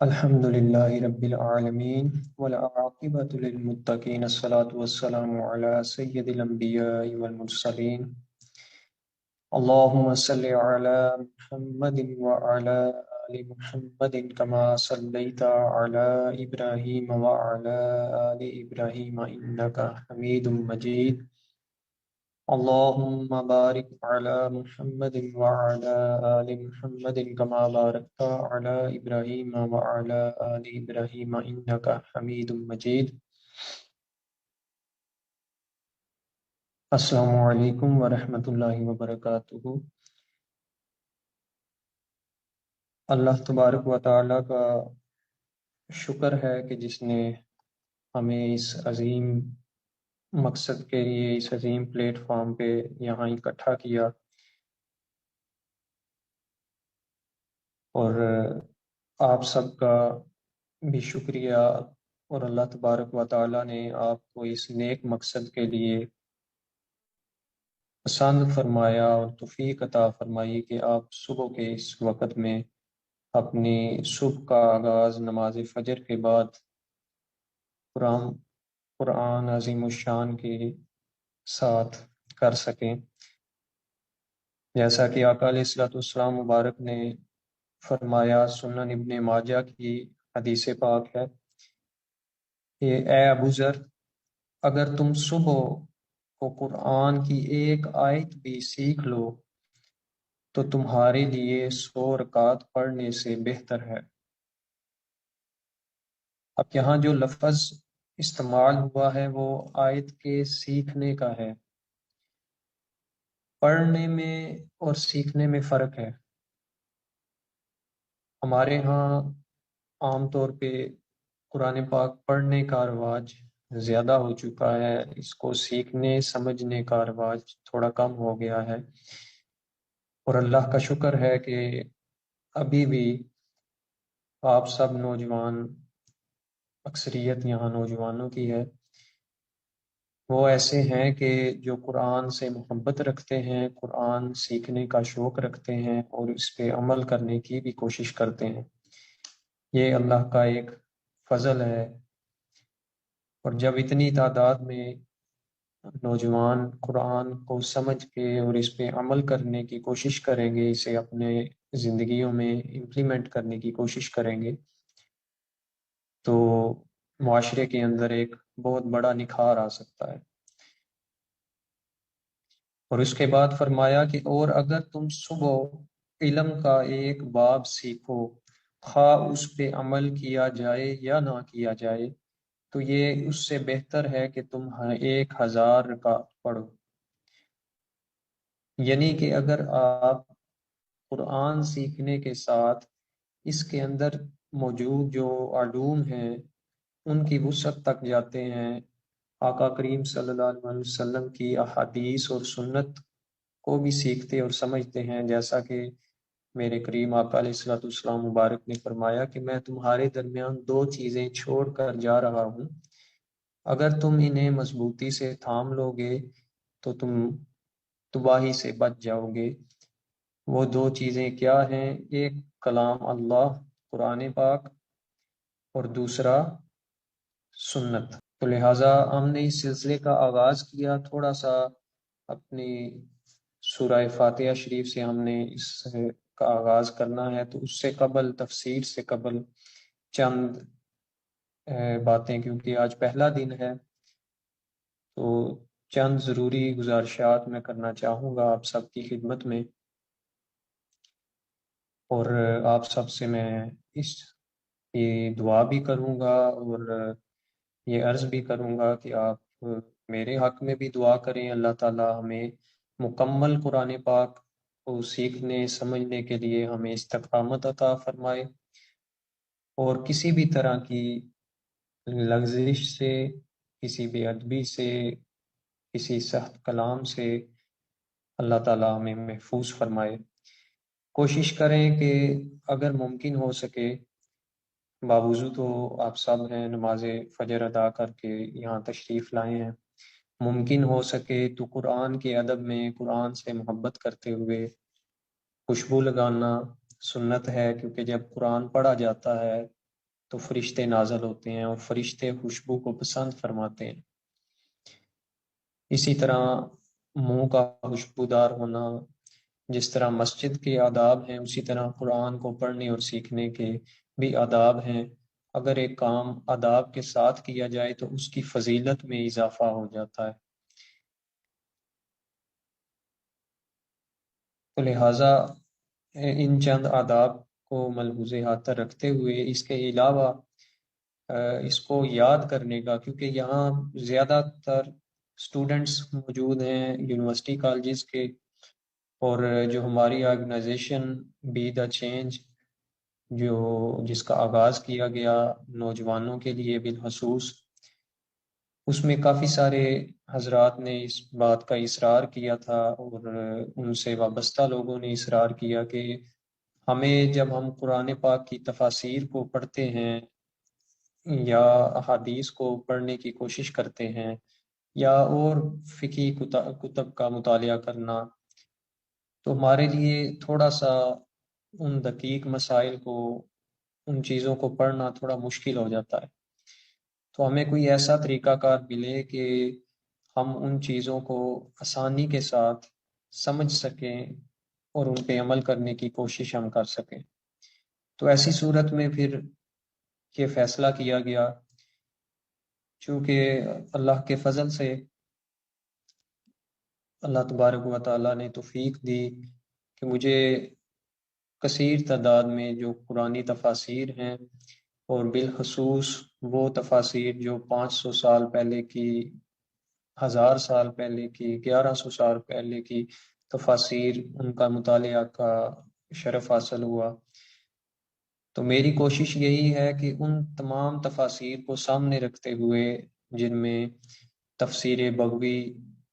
الحمد للہ رب العالمین والعاقبۃ للمتقین الصلاۃ والسلام علی سید الانبیاء والمرسلین اللہم صل علی محمد وعلی آل محمد کما صلیت علی ابراہیم وعلی آل ابراہیم انک حمید مجید اللهم بارك على محمد وعلى آل محمد كما باركت على إبراهيم وعلى آل إبراهيم إنك حميد مجيد. السلام علیکم ورحمۃ اللہ وبرکاتہ. اللہ تبارک و تعالیٰ کا شکر ہے کہ جس نے ہمیں اس عظیم مقصد کے لیے اس عظیم پلیٹ فارم پہ یہاں اکٹھا کیا، اور آپ سب کا بھی شکریہ. اور اللہ تبارک و تعالیٰ نے آپ کو اس نیک مقصد کے لیے پسند فرمایا اور توفیق عطا فرمائی کہ آپ صبح کے اس وقت میں اپنی صبح کا آغاز نماز فجر کے بعد قرآن عظیم الشان کے ساتھ کر سکیں. جیسا کہ آقا علیہ الصلوۃ والسلام مبارک نے فرمایا، سنن ابن ماجہ کی حدیث پاک ہے کہ اے ابو ذر، اگر تم صبح کو قرآن کی ایک آیت بھی سیکھ لو تو تمہارے لیے 100 رکعت پڑھنے سے بہتر ہے. اب یہاں جو لفظ استعمال ہوا ہے وہ آیت کے سیکھنے کا ہے. پڑھنے میں اور سیکھنے میں فرق ہے. ہمارے ہاں عام طور پہ قرآن پاک پڑھنے کا رواج زیادہ ہو چکا ہے، اس کو سیکھنے سمجھنے کا رواج تھوڑا کم ہو گیا ہے. اور اللہ کا شکر ہے کہ ابھی بھی آپ سب نوجوان، اکثریت یہاں نوجوانوں کی ہے، وہ ایسے ہیں کہ جو قرآن سے محبت رکھتے ہیں، قرآن سیکھنے کا شوق رکھتے ہیں اور اس پہ عمل کرنے کی بھی کوشش کرتے ہیں. یہ اللہ کا ایک فضل ہے. اور جب اتنی تعداد میں نوجوان قرآن کو سمجھ کے اور اس پہ عمل کرنے کی کوشش کریں گے، اسے اپنے زندگیوں میں امپلیمنٹ کرنے کی کوشش کریں گے، تو معاشرے کے اندر ایک بہت بڑا نکھار آ سکتا ہے. اور اس کے بعد فرمایا کہ اور اگر تم صبح علم کا ایک باب سیکھو، خواہ اس پہ عمل کیا جائے یا نہ کیا جائے، تو یہ اس سے بہتر ہے کہ تم 1000 رکعت پڑھو. یعنی کہ اگر آپ قرآن سیکھنے کے ساتھ اس کے اندر موجود جو علوم ہیں ان کی وسعت تک جاتے ہیں، آقا کریم صلی اللہ علیہ وسلم کی احادیث اور سنت کو بھی سیکھتے اور سمجھتے ہیں، جیسا کہ میرے کریم آقا علیہ الصلوۃ والسلام مبارک نے فرمایا کہ میں تمہارے درمیان 2 چیزیں چھوڑ کر جا رہا ہوں، اگر تم انہیں مضبوطی سے تھام لو گے تو تم تباہی سے بچ جاؤ گے. وہ 2 چیزیں کیا ہیں؟ ایک کلام اللہ قرآن پاک، اور دوسرا سنت. تو لہٰذا ہم نے اس سلسلے کا آغاز کیا، تھوڑا سا اپنی سورہ فاتحہ شریف سے ہم نے اس کا آغاز کرنا ہے. تو اس سے قبل، تفسیر سے قبل، چند باتیں، کیونکہ آج پہلا دن ہے تو چند ضروری گزارشات میں کرنا چاہوں گا آپ سب کی خدمت میں. اور آپ سب سے میں اس کی دعا بھی کروں گا اور یہ عرض بھی کروں گا کہ آپ میرے حق میں بھی دعا کریں. اللہ تعالی ہمیں مکمل قرآن پاک کو سیکھنے سمجھنے کے لیے ہمیں استقامت عطا فرمائے، اور کسی بھی طرح کی لغزش سے، کسی بے ادبی سے، کسی سخت کلام سے اللہ تعالی ہمیں محفوظ فرمائے. کوشش کریں کہ اگر ممکن ہو سکے، باوضو تو آپ سب ہیں نماز فجر ادا کر کے یہاں تشریف لائے ہیں، ممکن ہو سکے تو قرآن کے ادب میں قرآن سے محبت کرتے ہوئے خوشبو لگانا سنت ہے، کیونکہ جب قرآن پڑھا جاتا ہے تو فرشتے نازل ہوتے ہیں اور فرشتے خوشبو کو پسند فرماتے ہیں۔ اسی طرح منہ کا خوشبودار ہونا، جس طرح مسجد کے آداب ہیں اسی طرح قرآن کو پڑھنے اور سیکھنے کے بھی آداب ہیں۔ اگر ایک کام آداب کے ساتھ کیا جائے تو اس کی فضیلت میں اضافہ ہو جاتا ہے۔ تو لہٰذا ان چند آداب کو ملحوظ خاطر رکھتے ہوئے اس کے علاوہ اس کو یاد کرنے کا، کیونکہ یہاں زیادہ تر اسٹوڈنٹس موجود ہیں یونیورسٹی کالجز کے، اور جو ہماری آرگنائزیشن بی دا چینج جس کا آغاز کیا گیا نوجوانوں کے لیے بالخصوص، اس میں کافی سارے حضرات نے اس بات کا اصرار کیا تھا، اور ان سے وابستہ لوگوں نے اصرار کیا کہ ہمیں جب ہم قرآن پاک کی تفاسیر کو پڑھتے ہیں یا احادیث کو پڑھنے کی کوشش کرتے ہیں یا اور فقہی کتب کا مطالعہ کرنا، تو ہمارے لیے تھوڑا سا ان دقیق مسائل کو، ان چیزوں کو پڑھنا تھوڑا مشکل ہو جاتا ہے۔ تو ہمیں کوئی ایسا طریقہ کار ملے کہ ہم ان چیزوں کو آسانی کے ساتھ سمجھ سکیں اور ان پہ عمل کرنے کی کوشش ہم کر سکیں۔ تو ایسی صورت میں پھر یہ فیصلہ کیا گیا، چونکہ اللہ کے فضل سے اللہ تبارک و تعالیٰ نے توفیق دی کہ مجھے کثیر تعداد میں جو قرآنی تفاسیر ہیں، اور بالخصوص وہ تفاسیر جو 500 سال پہلے کی، 1000 سال پہلے کی، 1100 سال پہلے کی تفاسیر، ان کا مطالعہ کا شرف حاصل ہوا۔ تو میری کوشش یہی ہے کہ ان تمام تفاسیر کو سامنے رکھتے ہوئے، جن میں تفسیر بغوی،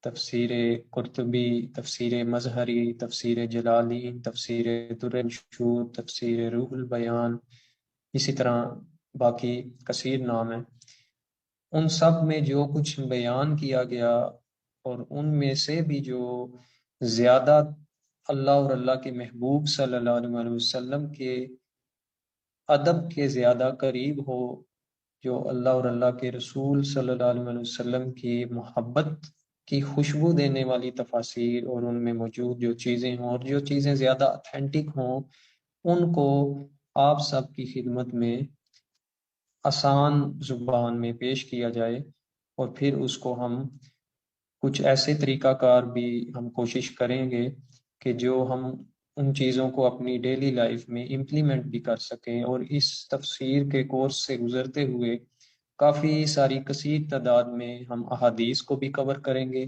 تفسیر قرطبی، تفسیر مظہری، تفسیر جلالین، تفسیر در المنشور، تفسیر روح البیان، اسی طرح باقی کثیر نام ہیں، ان سب میں جو کچھ بیان کیا گیا، اور ان میں سے بھی جو زیادہ اللہ اور اللہ کے محبوب صلی اللہ علیہ وسلم کے ادب کے زیادہ قریب ہو، جو اللہ اور اللہ کے رسول صلی اللہ علیہ وسلم کی محبت کی خوشبو دینے والی تفاسیر، اور ان میں موجود جو چیزیں ہوں اور جو چیزیں زیادہ اتھینٹک ہوں، ان کو آپ سب کی خدمت میں آسان زبان میں پیش کیا جائے، اور پھر اس کو ہم کچھ ایسے طریقہ کار بھی ہم کوشش کریں گے کہ جو ہم ان چیزوں کو اپنی ڈیلی لائف میں امپلیمنٹ بھی کر سکیں، اور اس تفسیر کے کورس سے گزرتے ہوئے کافی ساری کثیر تعداد میں ہم احادیث کو بھی کور کریں گے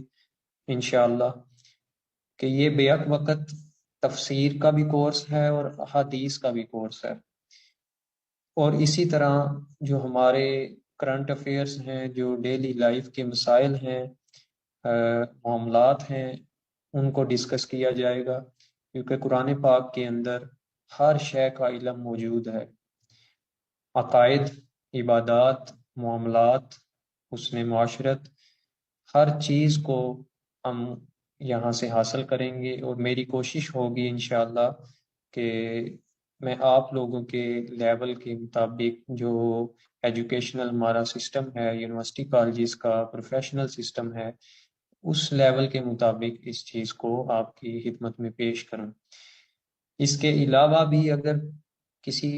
انشاءاللہ، کہ یہ بیک وقت تفسیر کا بھی کورس ہے اور احادیث کا بھی کورس ہے۔ اور اسی طرح جو ہمارے کرنٹ افیئرس ہیں، جو ڈیلی لائف کے مسائل ہیں، معاملات ہیں، ان کو ڈسکس کیا جائے گا، کیونکہ قرآن پاک کے اندر ہر شے کا علم موجود ہے۔ عقائد، عبادات، معاملات، حسن معاشرت، ہر چیز کو ہم یہاں سے حاصل کریں گے، اور میری کوشش ہوگی انشاءاللہ کہ میں آپ لوگوں کے لیول کے مطابق، جو ایجوکیشنل ہمارا سسٹم ہے یونیورسٹی کالجز کا، پروفیشنل سسٹم ہے، اس لیول کے مطابق اس چیز کو آپ کی خدمت میں پیش کروں۔ اس کے علاوہ بھی اگر کسی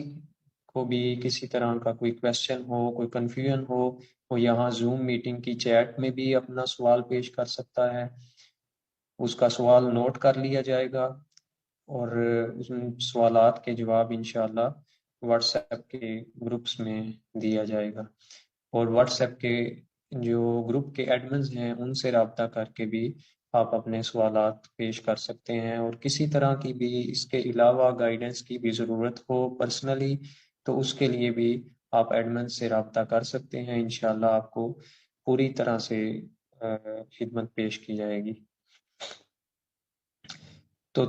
کو بھی کسی طرح کا کوئی کویسچن ہو، کوئی کنفیوژن ہو، وہ یہاں زوم میٹنگ کی چیٹ میں بھی اپنا سوال پیش کر سکتا ہے، اس کا سوال نوٹ کر لیا جائے گا، اور ان سوالات کے جواب انشاءاللہ واٹس ایپ کے گروپس میں دیا جائے گا، اور واٹس ایپ کے جو گروپ کے ایڈمنز ہیں ان سے رابطہ کر کے بھی آپ اپنے سوالات پیش کر سکتے ہیں، اور کسی طرح کی بھی اس کے علاوہ گائیڈنس کی بھی ضرورت ہو پرسنلی، تو اس کے لیے بھی آپ ایڈمن سے رابطہ کر سکتے ہیں، انشاءاللہ آپ کو پوری طرح سے خدمت پیش کی جائے گی۔ تو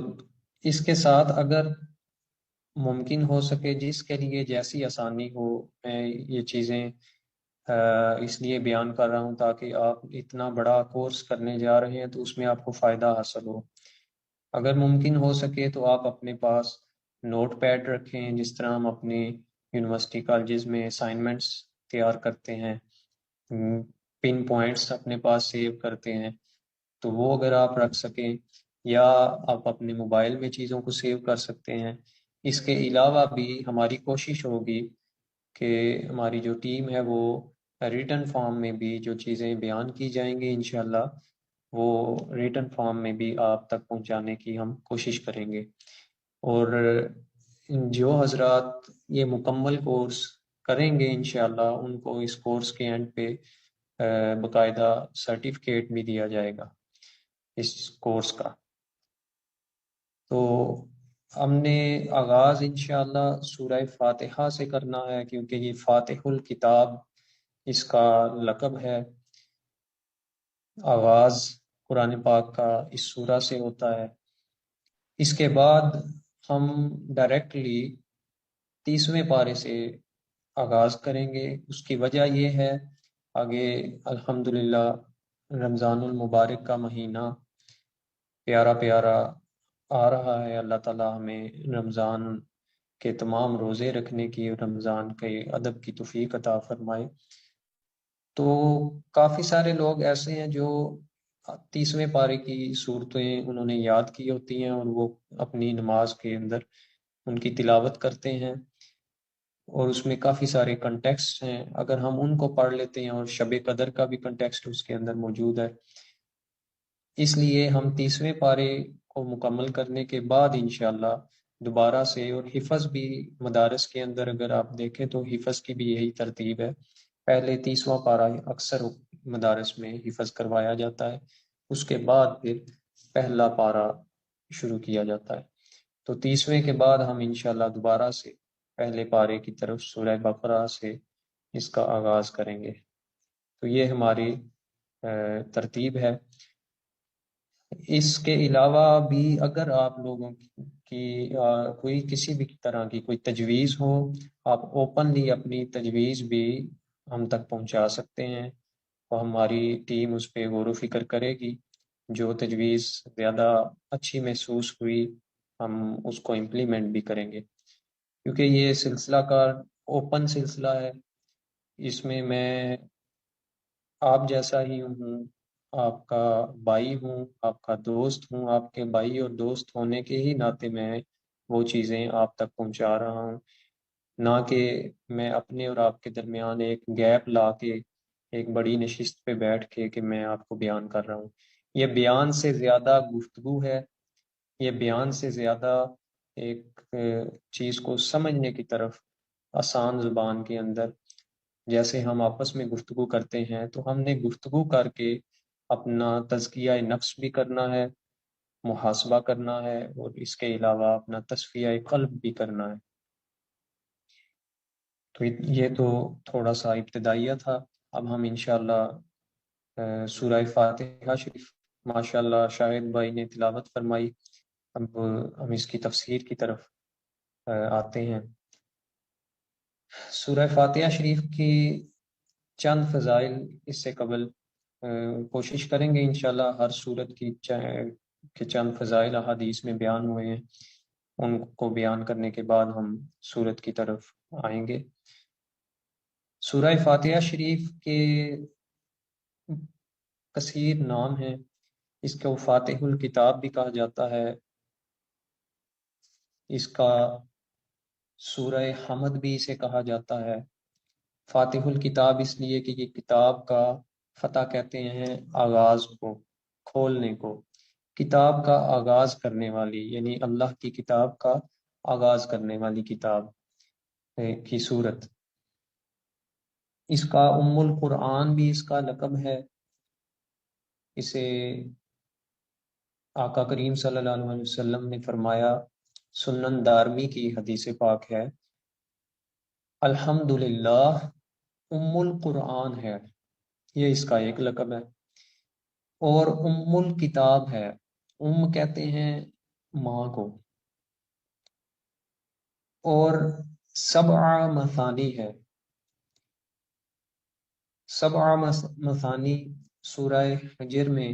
اس کے ساتھ اگر ممکن ہو سکے، جس کے لیے جیسی آسانی ہو، میں یہ چیزیں اس لیے بیان کر رہا ہوں تاکہ آپ اتنا بڑا کورس کرنے جا رہے ہیں تو اس میں آپ کو فائدہ حاصل ہو۔ اگر ممکن ہو سکے تو آپ اپنے پاس نوٹ پیڈ رکھیں، جس طرح ہم اپنے یونیورسٹی کالجز میں اسائنمنٹس تیار کرتے ہیں، پن پوائنٹس اپنے پاس سیو کرتے ہیں، تو وہ اگر آپ رکھ سکیں، یا آپ اپنے موبائل میں چیزوں کو سیو کر سکتے ہیں۔ اس کے علاوہ بھی ہماری کوشش ہوگی کہ ہماری جو ٹیم ہے وہ ریٹن فارم میں بھی جو چیزیں بیان کی جائیں گی انشاءاللہ، وہ ریٹن فارم میں بھی آپ تک پہنچانے کی ہم کوشش کریں گے۔ اور جو حضرات یہ مکمل کورس کریں گے انشاءاللہ، ان کو اس کورس کے اینڈ پہ باقاعدہ سرٹیفکیٹ بھی دیا جائے گا اس کورس کا۔ تو ہم نے آغاز انشاءاللہ سورہ فاتحہ سے کرنا ہے، کیونکہ یہ فاتح الکتاب اس کا لقب ہے۔ آغاز قرآن پاک کا اس سورہ سے ہوتا ہے۔ اس کے بعد ہم ڈائریکٹلی 30ویں پارے سے آغاز کریں گے۔ اس کی وجہ یہ ہے، آگے الحمدللہ رمضان المبارک کا مہینہ پیارا پیارا آ رہا ہے۔ اللہ تعالیٰ ہمیں رمضان کے تمام روزے رکھنے کی، رمضان کے ادب کی توفیق عطا فرمائے۔ تو کافی سارے لوگ ایسے ہیں جو 30ویں پارے کی صورتیں انہوں نے یاد کی ہوتی ہیں، اور وہ اپنی نماز کے اندر ان کی تلاوت کرتے ہیں، اور اس میں کافی سارے کنٹیکسٹ ہیں۔ اگر ہم ان کو پڑھ لیتے ہیں، اور شب قدر کا بھی کنٹیکسٹ اس کے اندر موجود ہے، اس لیے ہم 30ویں پارے کو مکمل کرنے کے بعد انشاءاللہ دوبارہ سے، اور حفظ بھی مدارس کے اندر اگر آپ دیکھیں تو حفظ کی بھی یہی ترتیب ہے، پہلے 30واں پارہ اکثر مدارس میں حفظ کروایا جاتا ہے، اس کے بعد پھر پہلا پارہ شروع کیا جاتا ہے۔ تو 30ویں کے بعد ہم انشاءاللہ دوبارہ سے پہلے پارے کی طرف سورہ بقرہ سے اس کا آغاز کریں گے۔ تو یہ ہماری ترتیب ہے۔ اس کے علاوہ بھی اگر آپ لوگوں کی کوئی کسی بھی طرح کی کوئی تجویز ہو، آپ اوپنلی اپنی تجویز بھی ہم تک پہنچا سکتے ہیں، اور ہماری ٹیم اس پہ غور و فکر کرے گی۔ جو تجویز زیادہ اچھی محسوس ہوئی ہم اس کو امپلیمنٹ بھی کریں گے، کیونکہ یہ سلسلہ کار اوپن سلسلہ ہے۔ اس میں آپ جیسا ہی ہوں، آپ کا بھائی ہوں، آپ کا دوست ہوں، آپ کے بھائی اور دوست ہونے کے ہی ناطے میں وہ چیزیں آپ تک پہنچا رہا ہوں، نہ کہ میں اپنے اور آپ کے درمیان ایک گیپ لا کے ایک بڑی نشست پہ بیٹھ کے کہ میں آپ کو بیان کر رہا ہوں۔ یہ بیان سے زیادہ گفتگو ہے، یہ بیان سے زیادہ ایک چیز کو سمجھنے کی طرف، آسان زبان کے اندر جیسے ہم آپس میں گفتگو کرتے ہیں، تو ہم نے گفتگو کر کے اپنا تزکیہ نفس بھی کرنا ہے، محاسبہ کرنا ہے، اور اس کے علاوہ اپنا تصفیہ قلب بھی کرنا ہے۔ تو یہ تو تھوڑا سا ابتدائیہ تھا۔ اب ہم انشاءاللہ سورہ فاتحہ شریف ماشاءاللہ شاہد بھائی نے تلاوت فرمائی، اب ہم اس کی تفسیر کی طرف آتے ہیں۔ سورہ فاتحہ شریف کی چند فضائل اس سے قبل کوشش کریں گے انشاءاللہ ہر سورت کی کے چند فضائل احادیث میں بیان ہوئے ہیں، ان کو بیان کرنے کے بعد ہم سورت کی طرف آئیں گے۔ سورہ فاتحہ شریف کے کثیر نام ہیں، اس کو فاتح الکتاب بھی کہا جاتا ہے، اس کا سورہ حمد بھی اسے کہا جاتا ہے۔ فاتح الکتاب اس لیے کہ یہ کتاب کا فتح کہتے ہیں آغاز کو، کھولنے کو، کتاب کا آغاز کرنے والی، یعنی اللہ کی کتاب کا آغاز کرنے والی کتاب کی صورت۔ اس کا ام القرآن بھی اس کا لقب ہے۔ اسے آقا کریم صلی اللہ علیہ وسلم نے فرمایا، سنن دارمی کی حدیث پاک ہے، الحمدللہ ام القرآن ہے، یہ اس کا ایک لقب ہے، اور ام الکتاب ہے، ام کہتے ہیں ماں کو، اور سبع مثانی ہے۔ سبع مثانی سورہ حجر میں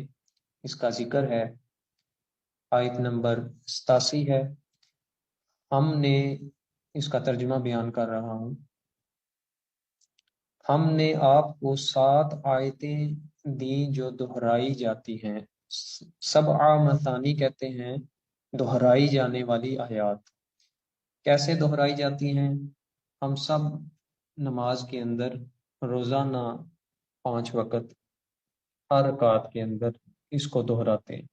اس کا ذکر ہے، آیت نمبر 87 ہے۔ ہم نے اس کا ترجمہ بیان کر رہا ہوں۔ ہم نے آپ کو 7 آیتیں دیں جو دہرائی جاتی ہیں۔ سبع مثانی کہتے ہیں دہرائی جانے والی آیات۔ کیسے دہرائی جاتی ہیں؟ ہم سب نماز کے اندر روزانہ 5 وقت ہر رکعت کے اندر اس کو دہراتے ہیں۔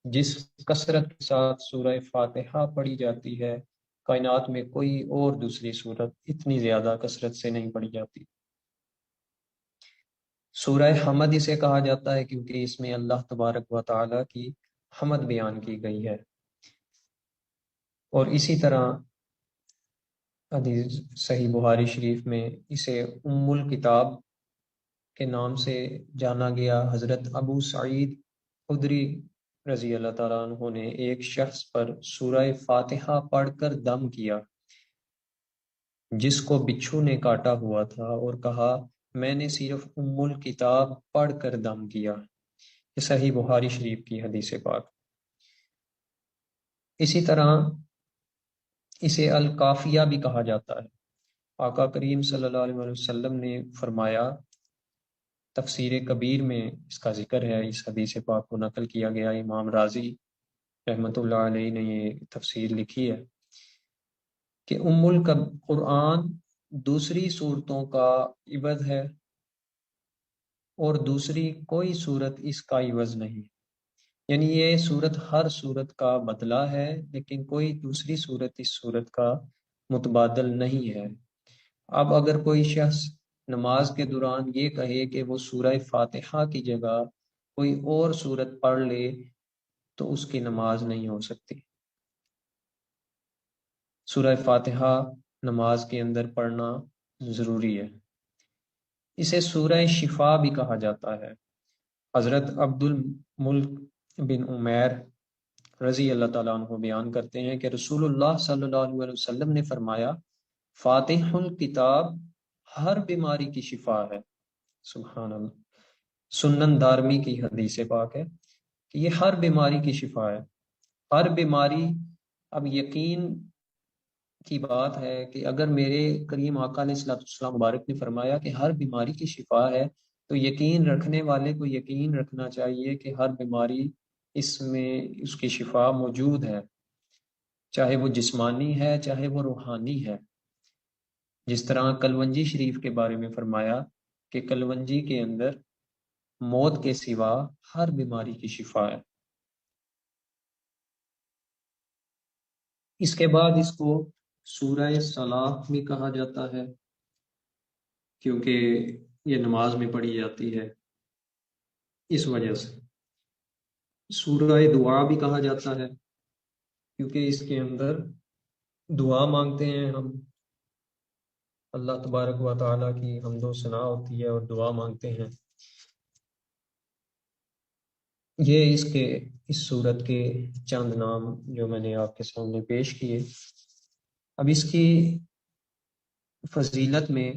جس کثرت کے ساتھ سورہ فاتحہ پڑھی جاتی ہے، کائنات میں کوئی اور دوسری سورت اتنی زیادہ کثرت سے نہیں پڑھی جاتی۔ سورہ حمد اسے کہا جاتا ہے کیونکہ اس میں اللہ تبارک و تعالیٰ کی حمد بیان کی گئی ہے، اور اسی طرح حدیث صحیح بخاری شریف میں اسے ام الکتاب کے نام سے جانا گیا۔ حضرت ابو سعید خدری رضی اللہ تعالیٰ عنہ نے ایک شخص پر سورہ فاتحہ پڑھ کر دم کیا جس کو بچھو نے کاٹا ہوا تھا، اور کہا میں نے صرف ام الکتاب پڑھ کر دم کیا۔ یہ صحیح بخاری شریف کی حدیث پاک۔ اسی طرح اسے الکافیہ بھی کہا جاتا ہے۔ آقا کریم صلی اللہ علیہ وسلم نے فرمایا، تفسیر کبیر میں اس کا ذکر ہے، اس حدیث پاک کو نقل کیا گیا، امام رازی رحمۃ اللہ علیہ نے یہ تفسیر لکھی ہے کہ ام القرآن دوسری صورتوں کا عوض ہے اور دوسری کوئی صورت اس کا عوض نہیں، یعنی یہ صورت ہر صورت کا بدلہ ہے، لیکن کوئی دوسری صورت اس صورت کا متبادل نہیں ہے۔ اب اگر کوئی شخص نماز کے دوران یہ کہے کہ وہ سورہ فاتحہ کی جگہ کوئی اور صورت پڑھ لے تو اس کی نماز نہیں ہو سکتی۔ سورہ فاتحہ نماز کے اندر پڑھنا ضروری ہے۔ اسے سورہ شفا بھی کہا جاتا ہے۔ حضرت عبد الملک بن عمیر رضی اللہ تعالیٰ عنہ بیان کرتے ہیں کہ رسول اللہ صلی اللہ علیہ وسلم نے فرمایا، فاتح الکتاب ہر بیماری کی شفا ہے۔ سبحان اللہ۔ سنن دارمی کی حدیث پاک ہے کہ یہ ہر بیماری کی شفا ہے۔ ہر بیماری، اب یقین کی بات ہے کہ اگر میرے کریم آقا علیہ الصلوۃ والسلام مبارک نے فرمایا کہ ہر بیماری کی شفا ہے، تو یقین رکھنے والے کو یقین رکھنا چاہیے کہ ہر بیماری اس میں اس کی شفا موجود ہے، چاہے وہ جسمانی ہے چاہے وہ روحانی ہے۔ جس طرح کلونجی شریف کے بارے میں فرمایا کہ کلونجی کے اندر موت کے سوا ہر بیماری کی شفا ہے۔ اس کے بعد اس کو سورہ صلاح بھی کہا جاتا ہے کیونکہ یہ نماز میں پڑھی جاتی ہے، اس وجہ سے سورہ دعا بھی کہا جاتا ہے کیونکہ اس کے اندر دعا مانگتے ہیں ہم، اللہ تبارک و تعالیٰ کی حمد و ثنا ہوتی ہے اور دعا مانگتے ہیں۔ یہ اس صورت کے چند نام جو میں نے آپ کے سامنے پیش کیے۔ اب اس کی فضیلت میں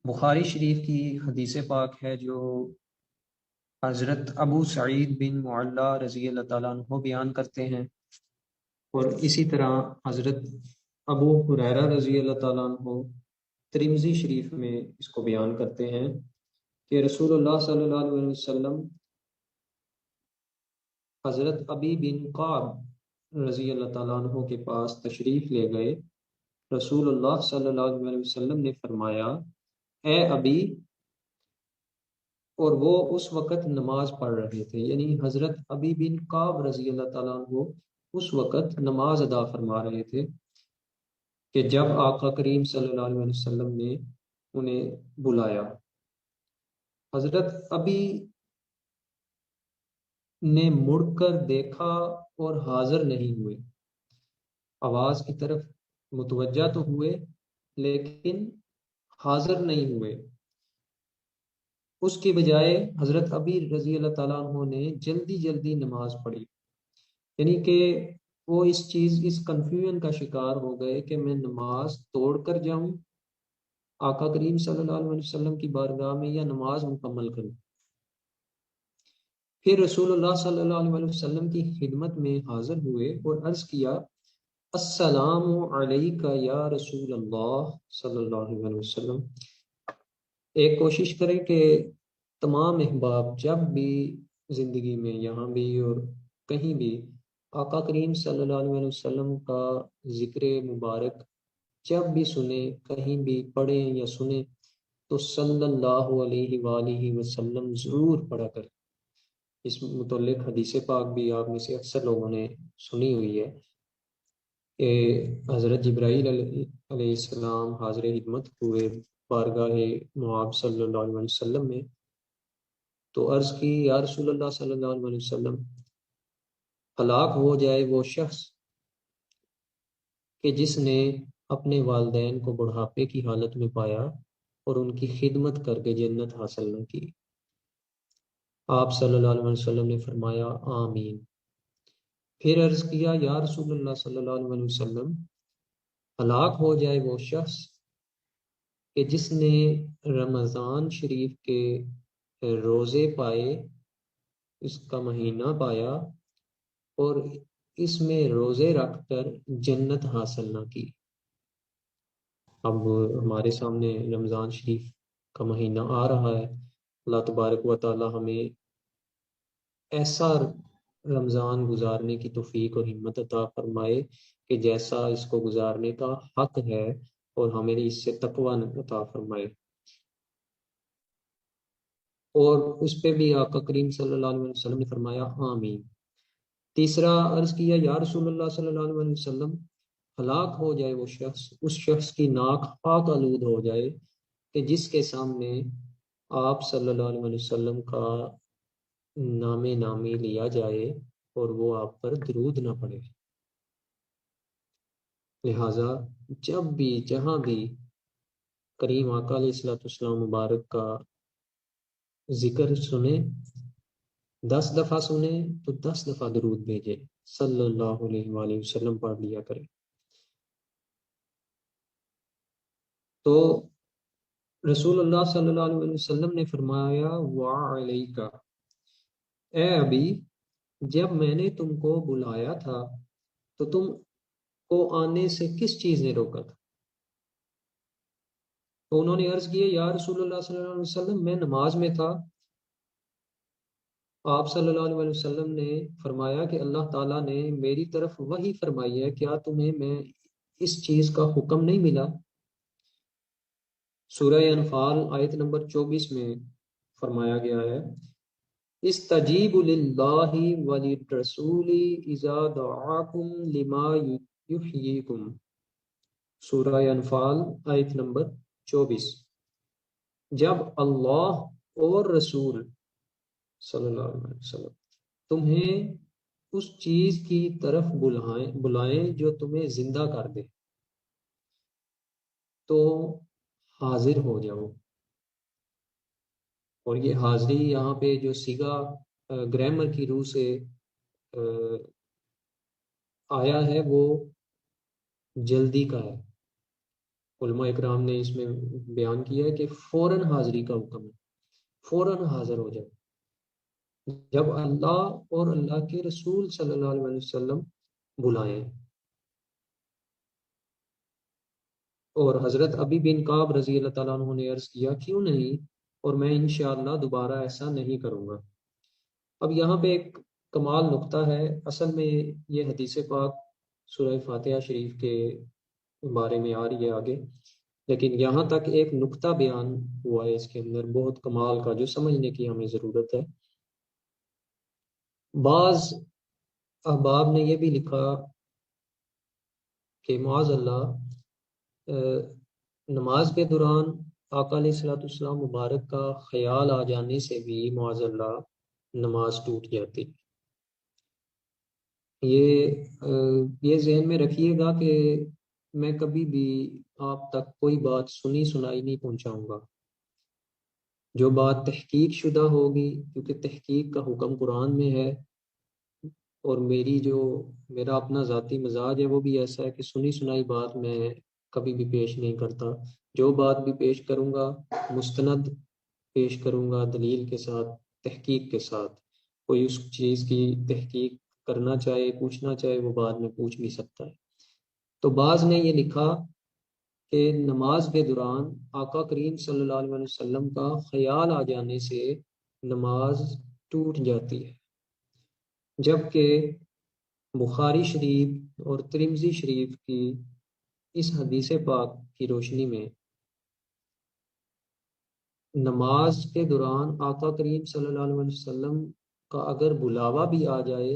بخاری شریف کی حدیث پاک ہے جو حضرت ابو سعید بن معلہ رضی اللہ تعالیٰ عنہ بیان کرتے ہیں، اور اسی طرح حضرت ابو ہریرہ رضی اللہ تعالیٰ عنہ ترمذی شریف میں اس کو بیان کرتے ہیں کہ رسول اللہ صلی اللہ علیہ وسلم حضرت ابی بن قعب رضی اللہ تعالیٰ عنہ کے پاس تشریف لے گئے۔ رسول اللہ صلی اللہ علیہ وسلم نے فرمایا، اے ابی، اور وہ اس وقت نماز پڑھ رہے تھے، یعنی حضرت ابی بن قعب رضی اللہ تعالیٰ عنہ اس وقت نماز ادا فرما رہے تھے کہ جب آقا کریم صلی اللہ علیہ وسلم نے انہیں بلایا۔ حضرت ابی نے مڑ کر دیکھا اور حاضر نہیں ہوئے، آواز کی طرف متوجہ تو ہوئے لیکن حاضر نہیں ہوئے۔ اس کے بجائے حضرت ابی رضی اللہ تعالیٰ عنہ نے جلدی جلدی نماز پڑھی، یعنی کہ وہ اس کنفیوژن کا شکار ہو گئے کہ میں نماز توڑ کر جاؤں آقا کریم صلی اللہ علیہ وسلم کی بارگاہ میں یا نماز مکمل کروں۔ پھر رسول اللہ صلی اللہ علیہ وسلم کی خدمت میں حاضر ہوئے اور عرض کیا، السلام علیکہ یا رسول اللہ صلی اللہ علیہ وسلم۔ ایک کوشش کریں کہ تمام احباب جب بھی زندگی میں یہاں بھی اور کہیں بھی آقا کریم صلی اللہ علیہ وسلم کا ذکر مبارک جب بھی سنیں، کہیں بھی پڑھیں یا سنیں، تو صلی اللہ علیہ وآلہ وسلم ضرور پڑھا کریں۔ اس متعلق حدیث پاک بھی آپ میں سے اکثر لوگوں نے سنی ہوئی ہے کہ حضرت جبرائیل علیہ السلام حاضر خدمت ہوئے بارگاہ معاب صلی اللہ علیہ وسلم میں، تو عرض کی یا رسول اللہ صلی اللہ علیہ وسلم، ہلاک ہو جائے وہ شخص کہ جس نے اپنے والدین کو بڑھاپے کی حالت میں پایا اور ان کی خدمت کر کے جنت حاصل نہ کی۔ آپ صلی اللہ علیہ وسلم نے فرمایا آمین۔ پھر عرض کیا یا رسول اللہ صلی اللہ علیہ وسلم، ہلاک ہو جائے وہ شخص کہ جس نے رمضان شریف کے روزے پائے، اس کا مہینہ پایا اور اس میں روزے رکھ کر جنت حاصل نہ کی۔ اب ہمارے سامنے رمضان شریف کا مہینہ آ رہا ہے، اللہ تبارک و تعالی ہمیں ایسا رمضان گزارنے کی توفیق اور ہمت عطا فرمائے کہ جیسا اس کو گزارنے کا حق ہے، اور ہمیں اس سے تقوی عطا فرمائے۔ اور اس پہ بھی آقا کریم صلی اللہ علیہ وسلم نے فرمایا آمین۔ تیسرا عرض کیا یا رسول اللہ صلی اللہ علیہ وسلم، ہلاک ہو جائے وہ شخص، اس شخص کی ناک خاک آلود ہو جائے کہ جس کے سامنے آپ صلی اللہ علیہ وسلم کا نام نامی لیا جائے اور وہ آپ پر درود نہ پڑے۔ لہٰذا جب بھی جہاں بھی کریم آقا علیہ السلام مبارک کا ذکر سنیں، 10 دفعہ سنیں تو 10 دفعہ درود بھیجے، صلی اللہ علیہ وآلہ وسلم پڑھ لیا کریں۔ تو رسول اللہ صلی اللہ علیہ وسلم نے فرمایا وعلیکا، اے ابی، جب میں نے تم کو بلایا تھا تو تم کو آنے سے کس چیز نے روکا تھا؟ تو انہوں نے عرض کیا یا رسول اللہ صلی اللہ علیہ وسلم، میں نماز میں تھا۔ آپ صلی اللہ علیہ وسلم نے فرمایا کہ اللہ تعالیٰ نے میری طرف وحی فرمائی ہے، کیا تمہیں میں اس چیز کا حکم نہیں ملا؟ سورہ انفال آیت نمبر 24 میں فرمایا گیا ہے استجیبوا للہ وللرسول اذا دعاکم لما یحییکم، سورہ انفال آیت نمبر 24۔ جب اللہ اور رسول صلی اللہ علیہ وسلم تمہیں اس چیز کی طرف بلائیں جو تمہیں زندہ کر دے تو حاضر ہو جاؤ۔ اور یہ حاضری یہاں پہ جو سیگا گرامر کی روح سے آیا ہے وہ جلدی کا ہے۔ علماء اکرام نے اس میں بیان کیا ہے کہ فوراً حاضری کا حکم ہے، فوراً حاضر ہو جاؤ جب اللہ اور اللہ کے رسول صلی اللہ علیہ وسلم بلائیں۔ اور حضرت ابی بن کعب رضی اللہ تعالیٰ عنہ نے عرض کیا کیوں نہیں، اور میں انشاءاللہ دوبارہ ایسا نہیں کروں گا۔ اب یہاں پہ ایک کمال نقطہ ہے، اصل میں یہ حدیث پاک سورہ فاتحہ شریف کے بارے میں آ رہی ہے آگے، لیکن یہاں تک ایک نقطہ بیان ہوا ہے اس کے اندر بہت کمال کا، جو سمجھنے کی ہمیں ضرورت ہے۔ بعض احباب نے یہ بھی لکھا کہ معاذ اللہ نماز کے دوران آقا علیہ السلام مبارک کا خیال آ جانے سے بھی معاذ اللہ نماز ٹوٹ جاتی۔ یہ ذہن میں رکھیے گا کہ میں کبھی بھی آپ تک کوئی بات سنی سنائی نہیں پہنچاؤں گا، جو بات تحقیق شدہ ہوگی، کیونکہ تحقیق کا حکم قرآن میں ہے، اور میرا اپنا ذاتی مزاج ہے وہ بھی ایسا ہے کہ سنی سنائی بات میں کبھی بھی پیش نہیں کرتا۔ جو بات بھی پیش کروں گا مستند پیش کروں گا، دلیل کے ساتھ، تحقیق کے ساتھ۔ کوئی اس چیز کی تحقیق کرنا چاہے، پوچھنا چاہے، وہ بعد میں پوچھ بھی سکتا ہے۔ تو بعض نے یہ لکھا کہ نماز کے دوران آقا کریم صلی اللہ علیہ وسلم کا خیال آ جانے سے نماز ٹوٹ جاتی ہے، جبکہ بخاری شریف اور ترمذی شریف کی اس حدیث پاک کی روشنی میں نماز کے دوران آقا کریم صلی اللہ علیہ وسلم کا اگر بلاوا بھی آ جائے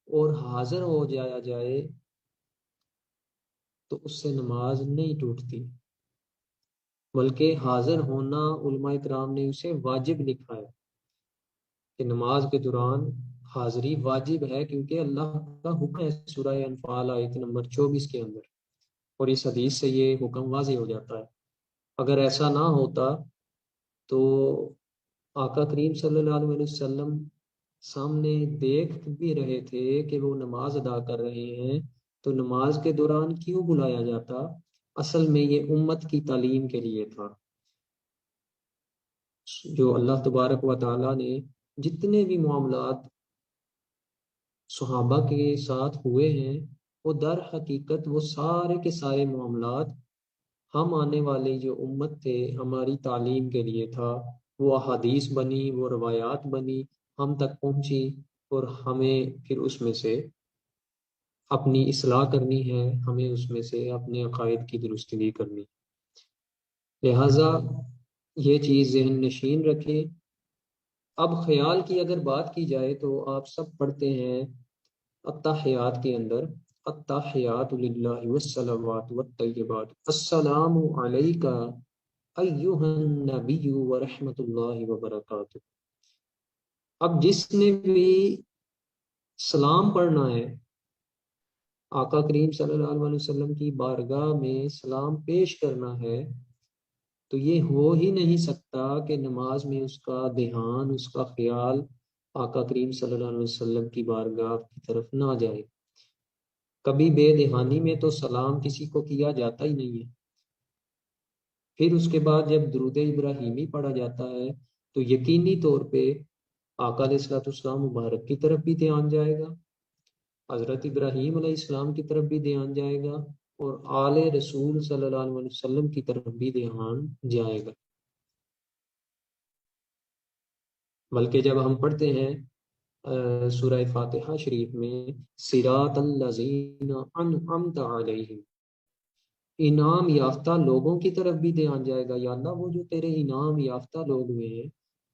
اور حاضر ہو جایا جائے تو اس سے نماز نہیں ٹوٹتی، بلکہ حاضر ہونا علماء کرام نے اسے واجب لکھا ہے کہ نماز کے دوران حاضری واجب ہے، کیونکہ اللہ کا حکم ہے سورہ انفال آیت نمبر 24 کے اندر، اور اس حدیث سے یہ حکم واضح ہو جاتا ہے۔ اگر ایسا نہ ہوتا تو آقا کریم صلی اللہ علیہ وسلم سامنے دیکھ بھی رہے تھے کہ وہ نماز ادا کر رہے ہیں، تو نماز کے دوران کیوں بلایا جاتا؟ اصل میں یہ امت کی تعلیم کے لیے تھا۔ جو اللہ تبارک و تعالیٰ نے جتنے بھی معاملات صحابہ کے ساتھ ہوئے ہیں، وہ در حقیقت وہ سارے کے سارے معاملات ہم آنے والی جو امت تھے ہماری تعلیم کے لیے تھا۔ وہ احادیث بنی، وہ روایات بنی، ہم تک پہنچی، اور ہمیں پھر اس میں سے اپنی اصلاح کرنی ہے، ہمیں اس میں سے اپنے عقائد کی درستگی کرنی۔ لہٰذا یہ چیز ذہن نشین رکھیں۔ اب خیال کی اگر بات کی جائے تو آپ سب پڑھتے ہیں التحیات کے اندر، التحیات للہ والصلوات والطیبات السلام علیک ایہا النبی ورحمۃ اللہ وبرکاتہ۔ اب جس نے بھی سلام پڑھنا ہے، آقا کریم صلی اللہ علیہ وسلم کی بارگاہ میں سلام پیش کرنا ہے، تو یہ ہو ہی نہیں سکتا کہ نماز میں اس کا دھیان، اس کا خیال آقا کریم صلی اللہ علیہ وسلم کی بارگاہ کی طرف نہ جائے۔ کبھی بے دہانی میں تو سلام کسی کو کیا جاتا ہی نہیں ہے۔ پھر اس کے بعد جب درود ابراہیمی پڑھا جاتا ہے تو یقینی طور پہ آقا علیہ الصلوۃ والسلام مبارک کی طرف بھی دھیان جائے گا، حضرت ابراہیم علیہ السلام کی طرف بھی دھیان جائے گا، اور آل رسول صلی اللہ علیہ وسلم کی طرف بھی دھیان جائے گا۔ بلکہ جب ہم پڑھتے ہیں سورہ فاتحہ شریف میں صراط الذین انعمت علیہم، انعام یافتہ لوگوں کی طرف بھی دھیان جائے گا، یا اللہ وہ جو تیرے انعام یافتہ لوگ ہوئے ہیں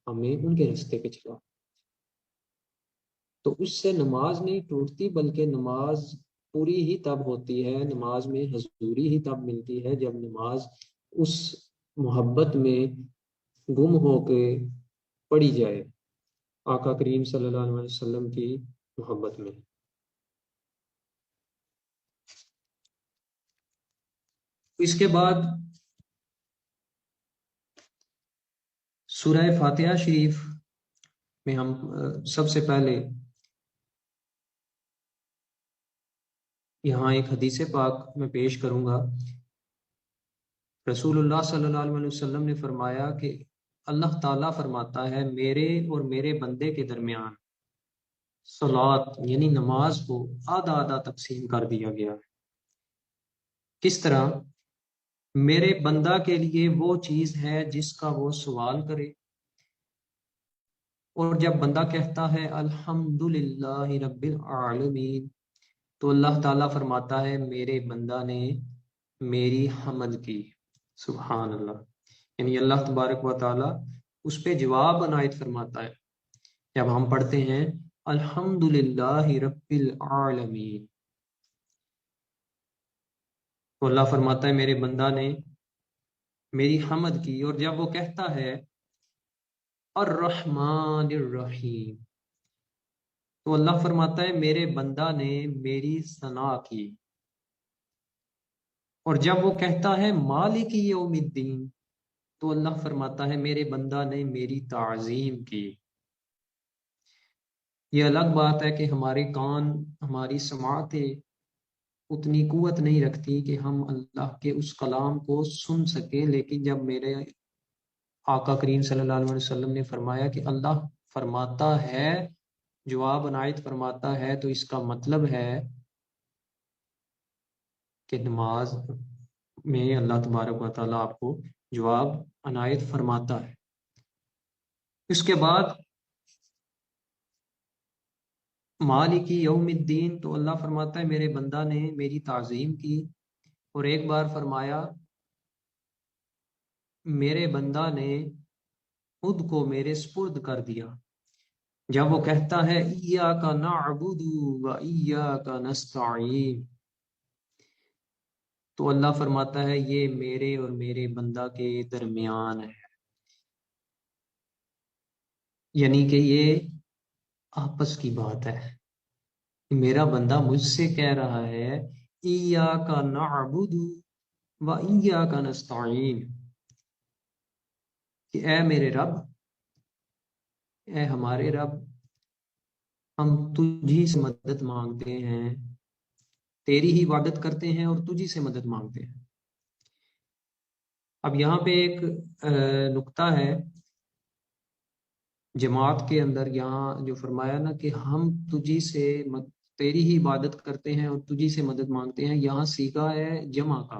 ہمیں ان کے راستے پہ چلا۔ تو اس سے نماز نہیں ٹوٹتی، بلکہ نماز پوری ہی تب ہوتی ہے، نماز میں حضوری ہی تب ملتی ہے جب نماز اس محبت میں گم ہو کے پڑھی جائے، آقا کریم صلی اللہ علیہ وسلم کی محبت میں۔ اس کے بعد سورہ فاتحہ شریف میں ہم سب سے پہلے یہاں ایک حدیث پاک میں پیش کروں گا۔ رسول اللہ صلی اللہ علیہ وسلم نے فرمایا کہ اللہ تعالیٰ فرماتا ہے میرے اور میرے بندے کے درمیان صلات یعنی نماز کو آدھا آدھا تقسیم کر دیا گیا ہے۔ کس طرح؟ میرے بندہ کے لیے وہ چیز ہے جس کا وہ سوال کرے، اور جب بندہ کہتا ہے الحمدللہ رب العالمین تو اللہ تعالیٰ فرماتا ہے میرے بندہ نے میری حمد کی، سبحان اللہ، یعنی اللہ تبارک و تعالیٰ اس پہ جواب عنایت فرماتا ہے۔ جب ہم پڑھتے ہیں الحمدللہ رب العالمین تو اللہ فرماتا ہے میرے بندہ نے میری حمد کی، اور جب وہ کہتا ہے الرحمن الرحیم تو اللہ فرماتا ہے میرے بندہ نے میری ثنا کی، اور جب وہ کہتا ہے مالک یوم الدین تو اللہ فرماتا ہے میرے بندہ نے میری تعظیم کی۔ یہ الگ بات ہے کہ ہمارے کان، ہماری سماعتیں اتنی قوت نہیں رکھتی کہ ہم اللہ کے اس کلام کو سن سکیں، لیکن جب میرے آقا کریم صلی اللہ علیہ وسلم نے فرمایا کہ اللہ فرماتا ہے، جواب عنایت فرماتا ہے، تو اس کا مطلب ہے کہ نماز میں اللہ تبارک و تعالیٰ آپ کو جواب عنایت فرماتا ہے۔ اس کے بعد مالکی یوم الدین، تو اللہ فرماتا ہے میرے بندہ نے میری تعظیم کی، اور ایک بار فرمایا میرے بندہ نے خود کو میرے سپرد کر دیا، جب وہ کہتا ہے ایاک نعبد و ایاک نستعین، تو اللہ فرماتا ہے یہ میرے اور میرے بندہ کے درمیان ہے، یعنی کہ یہ آپس کی بات ہے۔ میرا بندہ مجھ سے کہہ رہا ہے ایاک نعبد و ایاک نستعین، کہ اے میرے رب، اے ہمارے رب، ہم تجھی سے مدد مانگتے ہیں، تیری ہی عبادت کرتے ہیں اور تجھی سے مدد مانگتے ہیں۔ اب یہاں پہ ایک نقطہ ہے جماعت کے اندر، یہاں جو فرمایا نا کہ ہم تجھی سے تیری ہی عبادت کرتے ہیں اور تجھی سے مدد مانگتے ہیں، یہاں صیغہ ہے جمع کا،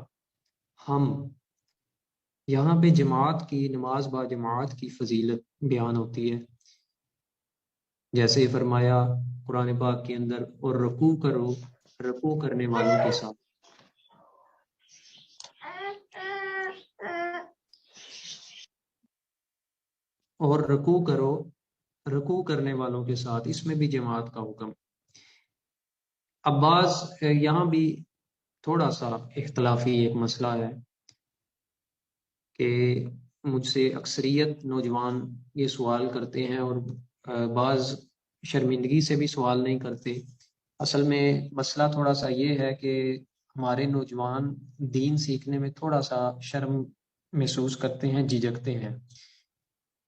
ہم، یہاں پہ جماعت کی، نماز با جماعت کی فضیلت بیان ہوتی ہے، جیسے فرمایا قرآن پاک کے اندر اور رکوع کرو رکوع کرنے والوں کے ساتھ، اور رکوع کرو رکوع کرنے والوں کے ساتھ، اس میں بھی جماعت کا حکم۔ اب بعض یہاں بھی تھوڑا سا اختلافی ایک مسئلہ ہے کہ مجھ سے اکثریت نوجوان یہ سوال کرتے ہیں، اور بعض شرمندگی سے بھی سوال نہیں کرتے۔ اصل میں مسئلہ تھوڑا سا یہ ہے کہ ہمارے نوجوان دین سیکھنے میں تھوڑا سا شرم محسوس کرتے ہیں، جھجکتے ہیں،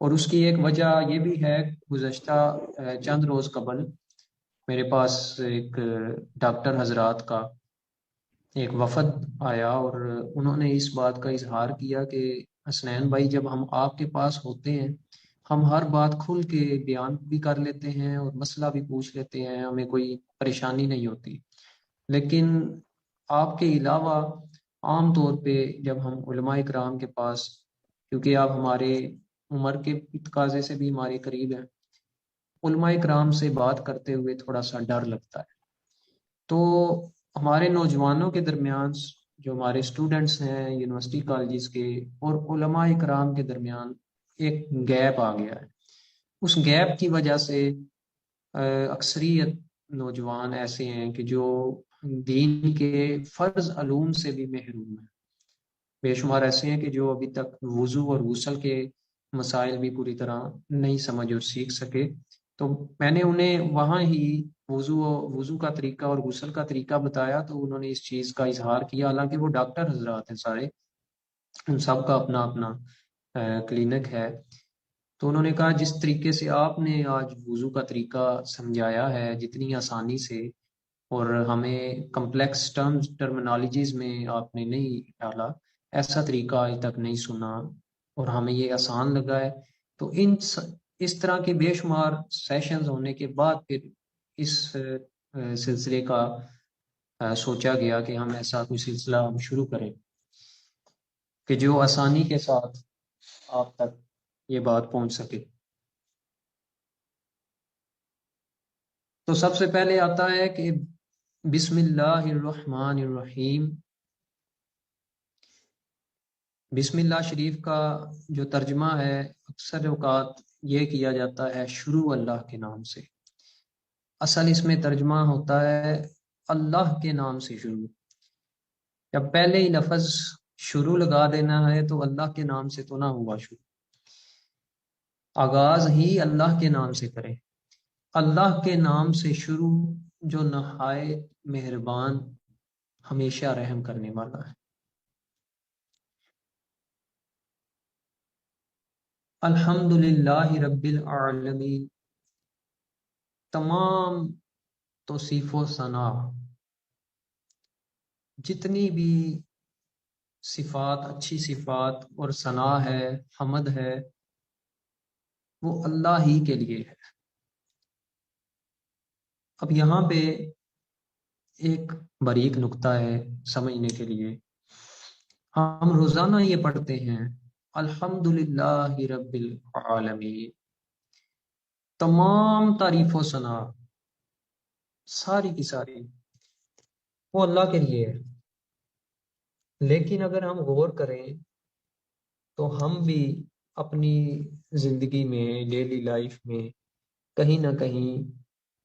اور اس کی ایک وجہ یہ بھی ہے، گزشتہ چند روز قبل میرے پاس ایک ڈاکٹر حضرات کا ایک وفد آیا، اور انہوں نے اس بات کا اظہار کیا کہ حسنین بھائی، جب ہم آپ کے پاس ہوتے ہیں ہم ہر بات کھل کے بیان بھی کر لیتے ہیں اور مسئلہ بھی پوچھ لیتے ہیں، ہمیں کوئی پریشانی نہیں ہوتی، لیکن آپ کے علاوہ عام طور پہ جب ہم علماء کرام کے پاس، کیونکہ آپ ہمارے عمر کے تقاضے سے بھی ہمارے قریب ہیں، علماء کرام سے بات کرتے ہوئے تھوڑا سا ڈر لگتا ہے۔ تو ہمارے نوجوانوں کے درمیان، جو ہمارے اسٹوڈنٹس ہیں یونیورسٹی کالجز کے اور علماء کرام کے درمیان ایک گیپ آ گیا ہے۔ اس گیپ کی وجہ سے اکثریت نوجوان ایسے ہیں کہ جو دین کے فرض علوم سے بھی محروم ہیں، بے شمار ایسے ہیں کہ جو ابھی تک وضو اور غسل کے مسائل بھی پوری طرح نہیں سمجھ اور سیکھ سکے۔ تو میں نے انہیں وہاں ہی وضو کا طریقہ اور غسل کا طریقہ بتایا، تو انہوں نے اس چیز کا اظہار کیا، حالانکہ وہ ڈاکٹر حضرات ہیں سارے، ان سب کا اپنا اپنا کلینک ہے۔ تو انہوں نے کہا جس طریقے سے آپ نے آج وضو کا طریقہ سمجھایا ہے، جتنی آسانی سے، اور ہمیں کمپلیکس ٹرمنالوجیز میں آپ نے نہیں ڈالا، ایسا طریقہ آج تک نہیں سنا، اور ہمیں یہ آسان لگا ہے۔ تو اس طرح کے بے شمار سیشنز ہونے کے بعد پھر اس سلسلے کا سوچا گیا کہ ہم ایسا کوئی سلسلہ ہم شروع کریں کہ جو آسانی کے ساتھ آپ تک یہ بات پہنچ سکے۔ تو سب سے پہلے آتا ہے کہ بسم اللہ الرحمن الرحیم۔ بسم اللہ شریف کا جو ترجمہ ہے اکثر اوقات یہ کیا جاتا ہے شروع اللہ کے نام سے، اصل اس میں ترجمہ ہوتا ہے اللہ کے نام سے شروع۔ جب پہلے ہی لفظ شروع لگا دینا ہے تو اللہ کے نام سے تو نہ ہوا شروع، آغاز ہی اللہ کے نام سے کریں۔ اللہ کے نام سے شروع جو نہایت مہربان، ہمیشہ رحم کرنے والا ہے۔ الحمد للہ رب العالمین، تمام توصیف و ثنا، جتنی بھی صفات، اچھی صفات اور ثنا ہے، حمد ہے، وہ اللہ ہی کے لیے ہے۔ اب یہاں پہ ایک باریک نقطہ ہے سمجھنے کے لیے۔ ہم روزانہ یہ پڑھتے ہیں الحمدللہ رب العالمین، تمام تعریف و ثنا ساری کی ساری وہ اللہ کے لیے ہے۔ لیکن اگر ہم غور کریں تو ہم بھی اپنی زندگی میں، ڈیلی لائف میں کہیں نہ کہیں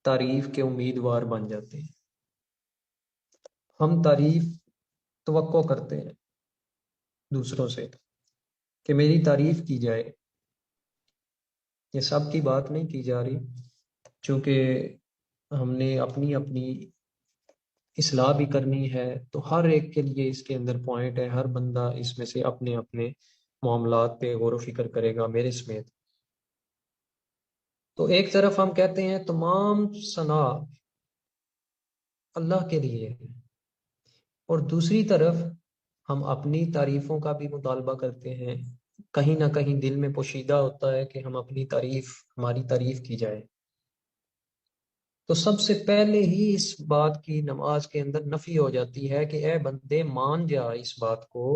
تعریف کے امیدوار بن جاتے ہیں۔ ہم تعریف توقع کرتے ہیں دوسروں سے کہ میری تعریف کی جائے۔ یہ سب کی بات نہیں کی جا رہی، چونکہ ہم نے اپنی اپنی اصلاح بھی کرنی ہے، تو ہر ایک کے لیے اس کے اندر پوائنٹ ہے، ہر بندہ اس میں سے اپنے اپنے معاملات پہ غور و فکر کرے گا میرے سمیت۔ تو ایک طرف ہم کہتے ہیں تمام ثنا اللہ کے لیے ہے، اور دوسری طرف ہم اپنی تعریفوں کا بھی مطالبہ کرتے ہیں، کہیں نہ کہیں دل میں پوشیدہ ہوتا ہے کہ ہم اپنی تعریف، ہماری تعریف کی جائے۔ تو سب سے پہلے ہی اس بات کی نماز کے اندر نفی ہو جاتی ہے کہ اے بندے مان جا اس بات کو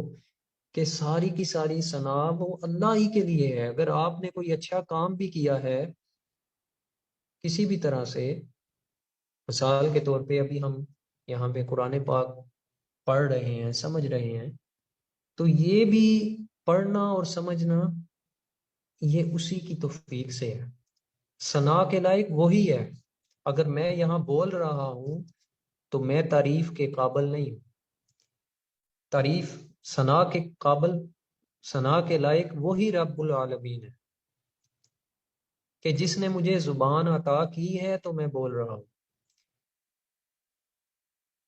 کہ ساری کی ساری ثنا وہ اللہ ہی کے لیے ہے۔ اگر آپ نے کوئی اچھا کام بھی کیا ہے کسی بھی طرح سے، مثال کے طور پہ ابھی ہم یہاں پہ قرآن پاک پڑھ رہے ہیں، سمجھ رہے ہیں، تو یہ بھی پڑھنا اور سمجھنا یہ اسی کی توفیق سے ہے۔ ثنا کے لائق وہی ہے۔ اگر میں یہاں بول رہا ہوں تو میں تعریف کے قابل نہیں ہوں۔ تعریف ثنا کے قابل، ثنا کے لائق وہی رب العالمین ہے کہ جس نے مجھے زبان عطا کی ہے تو میں بول رہا ہوں،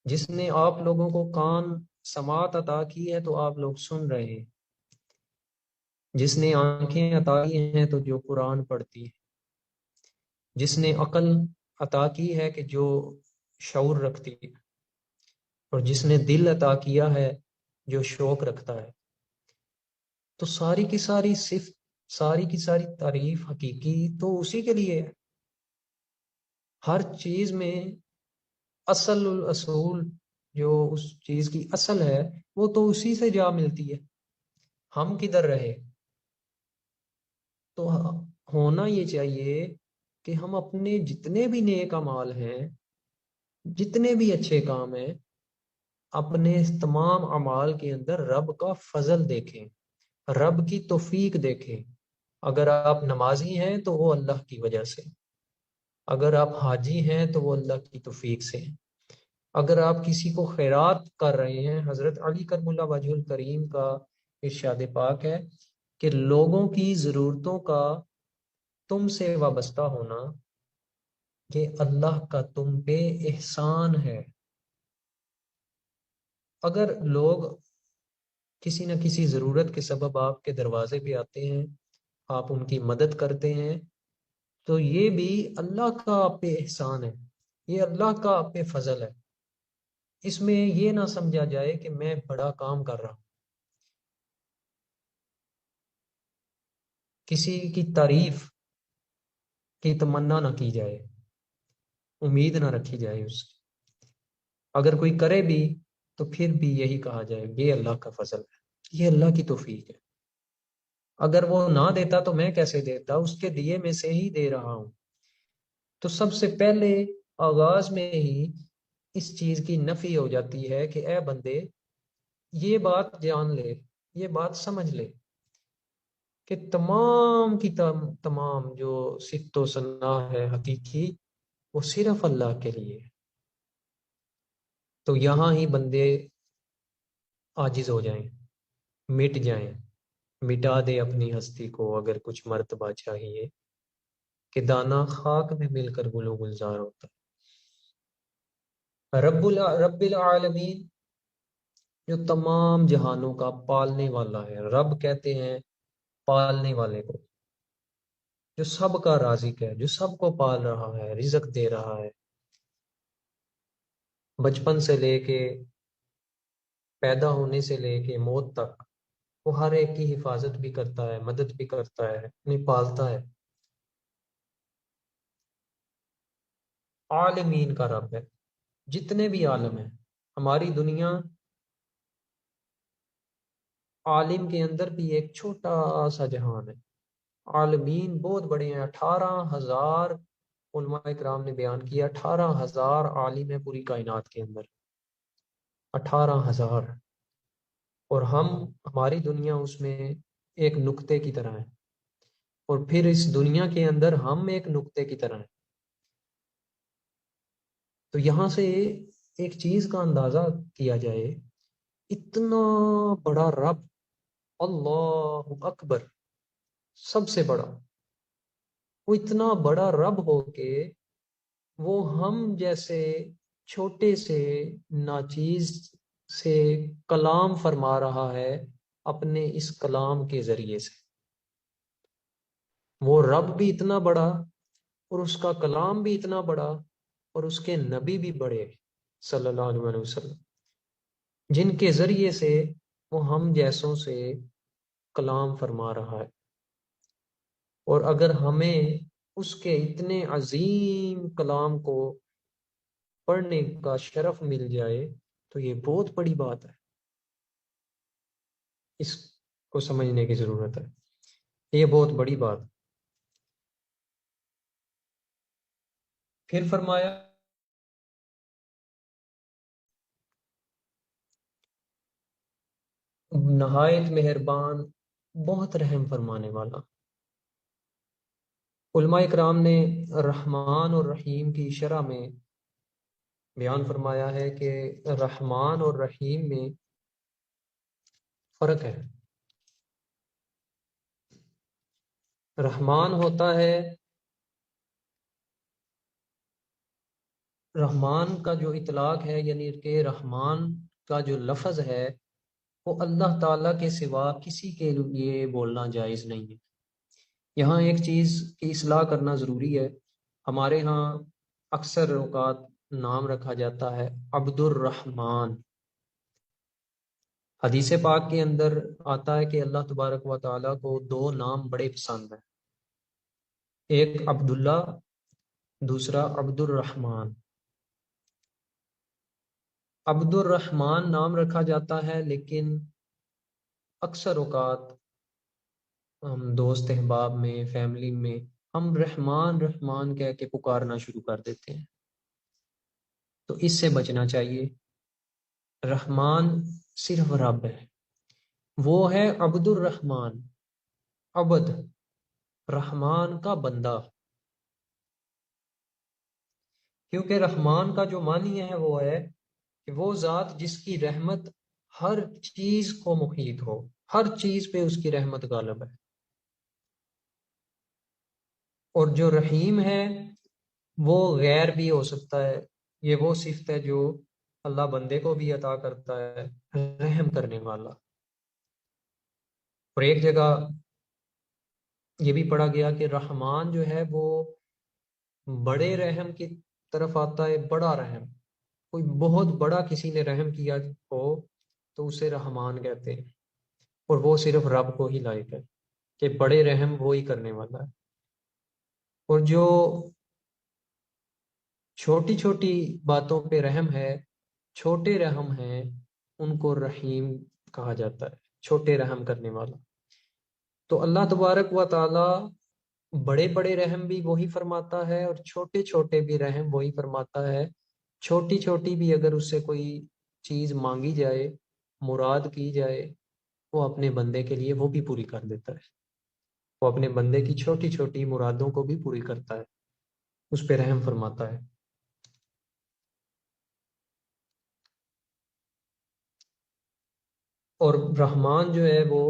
جس نے آپ لوگوں کو کان سماعت عطا کی ہے تو آپ لوگ سن رہے ہیں، جس نے آنکھیں عطا کی ہیں تو جو قرآن پڑھتی ہے، جس نے عقل عطا کی ہے کہ جو شعور رکھتی ہے، اور جس نے دل عطا کیا ہے جو شوق رکھتا ہے۔ تو ساری کی ساری صفت، ساری کی ساری تعریف حقیقی تو اسی کے لیے ہے۔ ہر چیز میں اصل الاصول، جو اس چیز کی اصل ہے وہ تو اسی سے جا ملتی ہے، ہم کدھر رہے۔ تو ہونا یہ چاہیے کہ ہم اپنے جتنے بھی نیک اعمال ہیں، جتنے بھی اچھے کام ہیں، اپنے تمام اعمال کے اندر رب کا فضل دیکھیں، رب کی توفیق دیکھیں۔ اگر آپ نمازی ہیں تو وہ اللہ کی وجہ سے، اگر آپ حاجی ہیں تو وہ اللہ کی توفیق سے، اگر آپ کسی کو خیرات کر رہے ہیں، حضرت علی کرم اللہ وجہ الکریم کا ارشاد پاک ہے کہ لوگوں کی ضرورتوں کا تم سے وابستہ ہونا یہ اللہ کا تم پہ احسان ہے۔ اگر لوگ کسی نہ کسی ضرورت کے سبب آپ کے دروازے پہ آتے ہیں، آپ ان کی مدد کرتے ہیں، تو یہ بھی اللہ کا آپ پہ احسان ہے، یہ اللہ کا آپ پہ فضل ہے۔ اس میں یہ نہ سمجھا جائے کہ میں بڑا کام کر رہا ہوں، کسی کی تعریف کی تمنا نہ کی جائے، امید نہ رکھی جائے اس کی۔ اگر کوئی کرے بھی تو پھر بھی یہی کہا جائے یہ اللہ کا فضل ہے، یہ اللہ کی توفیق ہے۔ اگر وہ نہ دیتا تو میں کیسے دیتا، اس کے دیے میں سے ہی دے رہا ہوں۔ تو سب سے پہلے آغاز میں ہی اس چیز کی نفی ہو جاتی ہے کہ اے بندے یہ بات جان لے، یہ بات سمجھ لے کہ تمام کی تمام جو صفت و ثنا ہے حقیقی وہ صرف اللہ کے لیے ہے۔ تو یہاں ہی بندے عاجز ہو جائیں، مٹ جائیں، مٹا دے اپنی ہستی کو اگر کچھ مرتبہ چاہیے، کہ دانا خاک میں مل کر گل و گلزار ہوتا ہے۔ رب العالمین جو تمام جہانوں کا پالنے والا ہے، رب کہتے ہیں پالنے والے کو، جو سب کا رازق ہے، جو سب کو پال رہا ہے، رزق دے رہا ہے، بچپن سے لے کے پیدا ہونے سے لے کے موت تک وہ ہر ایک کی حفاظت بھی کرتا ہے، مدد بھی کرتا ہے، انہیں پالتا ہے۔ عالمین کا رب ہے، جتنے بھی عالم ہیں، ہماری دنیا عالم کے اندر بھی ایک چھوٹا سا جہان ہے، عالمین بہت بڑے ہیں، 18,000 علماء اکرام نے بیان کیا، 18,000 عالم ہیں پوری کائنات کے اندر، 18,000، اور ہماری دنیا اس میں ایک نقطے کی طرح ہے، اور پھر اس دنیا کے اندر ہم ایک نقطے کی طرح ہیں۔ تو یہاں سے ایک چیز کا اندازہ کیا جائے، اتنا بڑا رب، اللہ اکبر، سب سے بڑا، وہ اتنا بڑا رب ہو کے وہ ہم جیسے چھوٹے سے ناچیز سے کلام فرما رہا ہے اپنے اس کلام کے ذریعے سے۔ وہ رب بھی اتنا بڑا اور اس کا کلام بھی اتنا بڑا اور اس کے نبی بھی بڑے صلی اللہ علیہ وسلم، جن کے ذریعے سے وہ ہم جیسوں سے کلام فرما رہا ہے۔ اور اگر ہمیں اس کے اتنے عظیم کلام کو پڑھنے کا شرف مل جائے تو یہ بہت بڑی بات ہے، اس کو سمجھنے کی ضرورت ہے، یہ بہت بڑی بات۔ پھر فرمایا نہایت مہربان، بہت رحم فرمانے والا۔ علماء اکرام نے رحمان اور رحیم کی شرح میں بیان فرمایا ہے کہ رحمان اور رحیم میں فرق ہے۔ رحمان ہوتا ہے، رحمان کا جو اطلاق ہے، یعنی کہ رحمان کا جو لفظ ہے وہ اللہ تعالیٰ کے سوا کسی کے لیے بولنا جائز نہیں ہے۔ یہاں ایک چیز کی اصلاح کرنا ضروری ہے، ہمارے ہاں اکثر اوقات نام رکھا جاتا ہے عبد الرحمن۔ حدیث پاک کے اندر آتا ہے کہ اللہ تبارک و تعالیٰ کو 2 نام بڑے پسند ہیں، ایک عبداللہ، دوسرا عبد الرحمن۔ عبد الرحمن نام رکھا جاتا ہے، لیکن اکثر اوقات ہم دوست احباب میں، فیملی میں، ہم رحمان رحمان کہہ کے پکارنا شروع کر دیتے ہیں، تو اس سے بچنا چاہیے۔ رحمان صرف رب ہے، وہ ہے عبد الرحمن، عبد، رحمان کا بندہ، کیونکہ رحمان کا جو معنی ہے وہ ہے کہ وہ ذات جس کی رحمت ہر چیز کو محیط ہو، ہر چیز پہ اس کی رحمت غالب ہے۔ اور جو رحیم ہے وہ غیر بھی ہو سکتا ہے، یہ وہ صفت ہے جو اللہ بندے کو بھی عطا کرتا ہے، رحم کرنے والا۔ اور ایک جگہ یہ بھی پڑھا گیا کہ رحمان جو ہے وہ بڑے رحم کی طرف آتا ہے، بڑا رحم، کوئی بہت بڑا کسی نے رحم کیا ہو تو اسے رحمان کہتے ہیں، اور وہ صرف رب کو ہی لائق ہے کہ بڑے رحم وہی کرنے والا ہے۔ اور جو چھوٹی چھوٹی باتوں پہ رحم ہے، چھوٹے رحم ہیں، ان کو رحیم کہا جاتا ہے، چھوٹے رحم کرنے والا۔ تو اللہ تبارک و تعالی بڑے بڑے رحم بھی وہی فرماتا ہے اور چھوٹے چھوٹے بھی رحم وہی فرماتا ہے۔ چھوٹی چھوٹی بھی اگر اس سے کوئی چیز مانگی جائے، مراد کی جائے، وہ اپنے بندے کے لیے وہ بھی پوری کر دیتا ہے، وہ اپنے بندے کی چھوٹی چھوٹی مرادوں کو بھی پوری کرتا ہے، اس پہ رحم فرماتا ہے۔ اور رحمان جو ہے وہ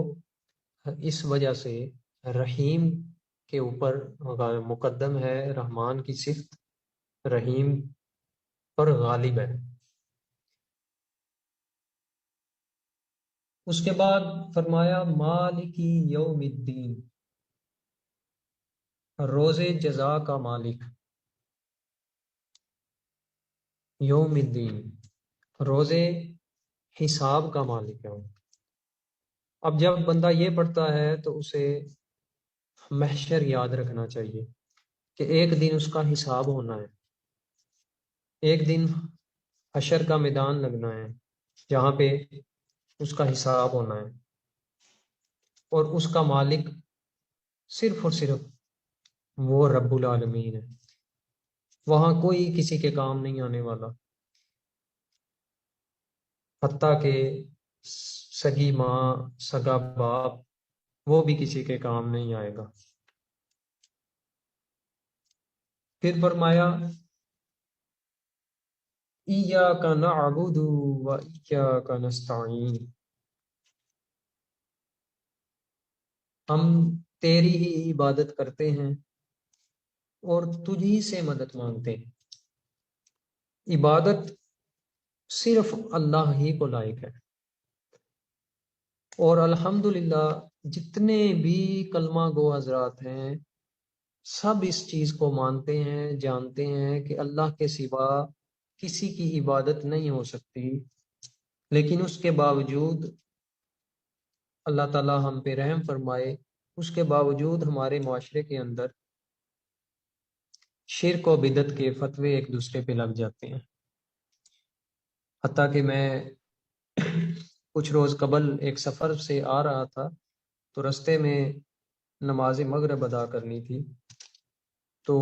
اس وجہ سے رحیم کے اوپر مقدم ہے، رحمان کی صفت رحیم پر غالب ہے۔ اس کے بعد فرمایا مالکی یوم الدین، روز جزا کا مالک، یوم الدین، روز حساب کا مالک ہے۔ اب جب بندہ یہ پڑھتا ہے تو اسے محشر یاد رکھنا چاہیے کہ ایک دن اس کا حساب ہونا ہے، ایک دن حشر کا میدان لگنا ہے جہاں پہ اس کا حساب ہونا ہے، اور اس کا مالک صرف اور صرف وہ رب العالمین ہے۔ وہاں کوئی کسی کے کام نہیں آنے والا، حتیٰ کہ سگی ماں، سگا باپ، وہ بھی کسی کے کام نہیں آئے گا۔ پھر فرمایا ایاک نعبد و ایاک نستعین، ہم تیری ہی عبادت کرتے ہیں اور تجھی سے مدد مانگتے ہیں۔ عبادت صرف اللہ ہی کو لائق ہے، اور الحمدللہ جتنے بھی کلمہ گو حضرات ہیں سب اس چیز کو مانتے ہیں، جانتے ہیں کہ اللہ کے سوا کسی کی عبادت نہیں ہو سکتی، لیکن اس کے باوجود اللہ تعالی ہم پہ رحم فرمائے، اس کے باوجود ہمارے معاشرے کے اندر شرک و بدعت کے فتوے ایک دوسرے پہ لگ جاتے ہیں۔ حتیٰ کہ میں کچھ روز قبل ایک سفر سے آ رہا تھا، تو رستے میں نماز مغرب ادا کرنی تھی، تو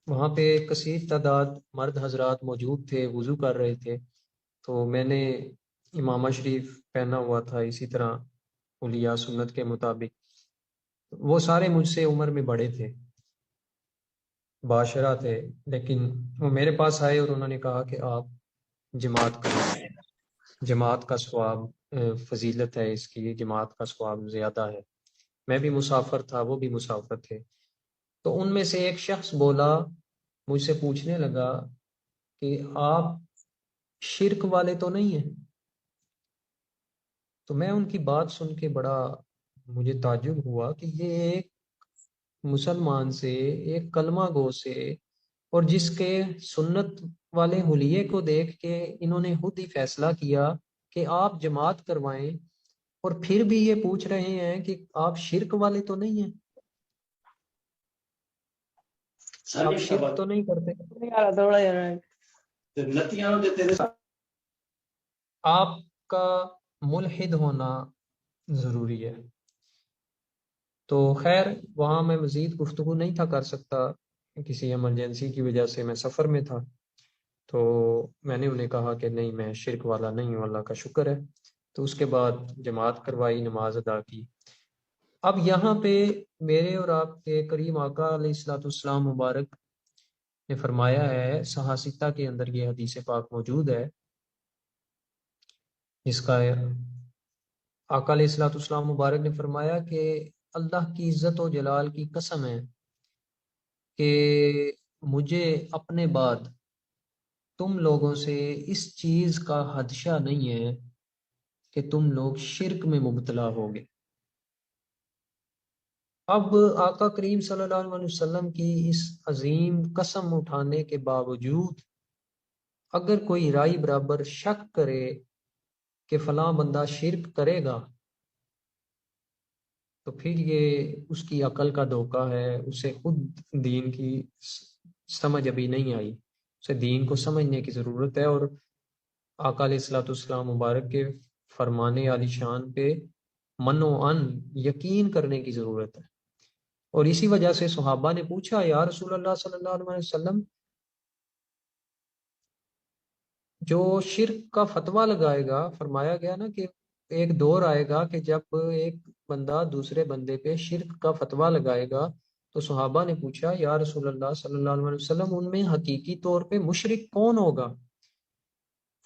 وہاں پہ کثیر تعداد مرد حضرات موجود تھے، وضو کر رہے تھے، تو میں نے امامہ شریف پہنا ہوا تھا اسی طرح اولیاء سنت کے مطابق۔ وہ سارے مجھ سے عمر میں بڑے تھے، باشرہ تھے، لیکن وہ میرے پاس آئے اور انہوں نے کہا کہ آپ جماعت کریں، جماعت کا ثواب فضیلت ہے اس کی، جماعت کا ثواب زیادہ ہے۔ میں بھی مسافر تھا، وہ بھی مسافر تھے، تو ان میں سے ایک شخص بولا، مجھ سے پوچھنے لگا کہ آپ شرک والے تو نہیں ہیں؟ تو میں ان کی بات سن کے بڑا مجھے تعجب ہوا کہ یہ ایک مسلمان سے، ایک کلمہ گو سے، اور جس کے سنت والے حلیے کو دیکھ کے انہوں نے خود ہی فیصلہ کیا کہ آپ جماعت کروائیں، اور پھر بھی یہ پوچھ رہے ہیں کہ آپ شرک والے تو نہیں ہیں، آپ شرک تو نہیں کرتے، آپ کا ملحد ہونا ضروری ہے۔ تو خیر وہاں میں مزید گفتگو نہیں تھا کر سکتا، کسی ایمرجنسی کی وجہ سے میں سفر میں تھا، تو میں نے انہیں کہا کہ نہیں، میں شرک والا نہیں ہوں، اللہ کا شکر ہے۔ تو اس کے بعد جماعت کروائی، نماز ادا کی۔ اب یہاں پہ میرے اور آپ کے کریم آقا علیہ الصلوۃ والسلام مبارک نے فرمایا ہے، صحاح کے اندر یہ حدیث پاک موجود ہے، جس کا آقا علیہ الصلوۃ والسلام مبارک نے فرمایا کہ اللہ کی عزت و جلال کی قسم ہے کہ مجھے اپنے بعد تم لوگوں سے اس چیز کا خدشہ نہیں ہے کہ تم لوگ شرک میں مبتلا ہوگے۔ اب آقا کریم صلی اللہ علیہ وسلم کی اس عظیم قسم اٹھانے کے باوجود اگر کوئی رائی برابر شک کرے کہ فلاں بندہ شرک کرے گا، تو پھر یہ اس کی عقل کا دھوکہ ہے، اسے خود دین کی سمجھ ابھی نہیں آئی، اسے دین کو سمجھنے کی ضرورت ہے، اور آقا علیہ الصلوۃ والسلام مبارک کے فرمانے عالی شان پہ من و ان یقین کرنے کی ضرورت ہے۔ اور اسی وجہ سے صحابہ نے پوچھا، یا رسول اللہ صلی اللہ علیہ وسلم، جو شرک کا فتویٰ لگائے گا، فرمایا گیا نا کہ ایک دور آئے گا کہ جب ایک بندہ دوسرے بندے پہ شرک کا فتویٰ لگائے گا، تو صحابہ نے پوچھا، یا رسول اللہ صلی اللہ علیہ وسلم، ان میں حقیقی طور پہ مشرک کون ہوگا،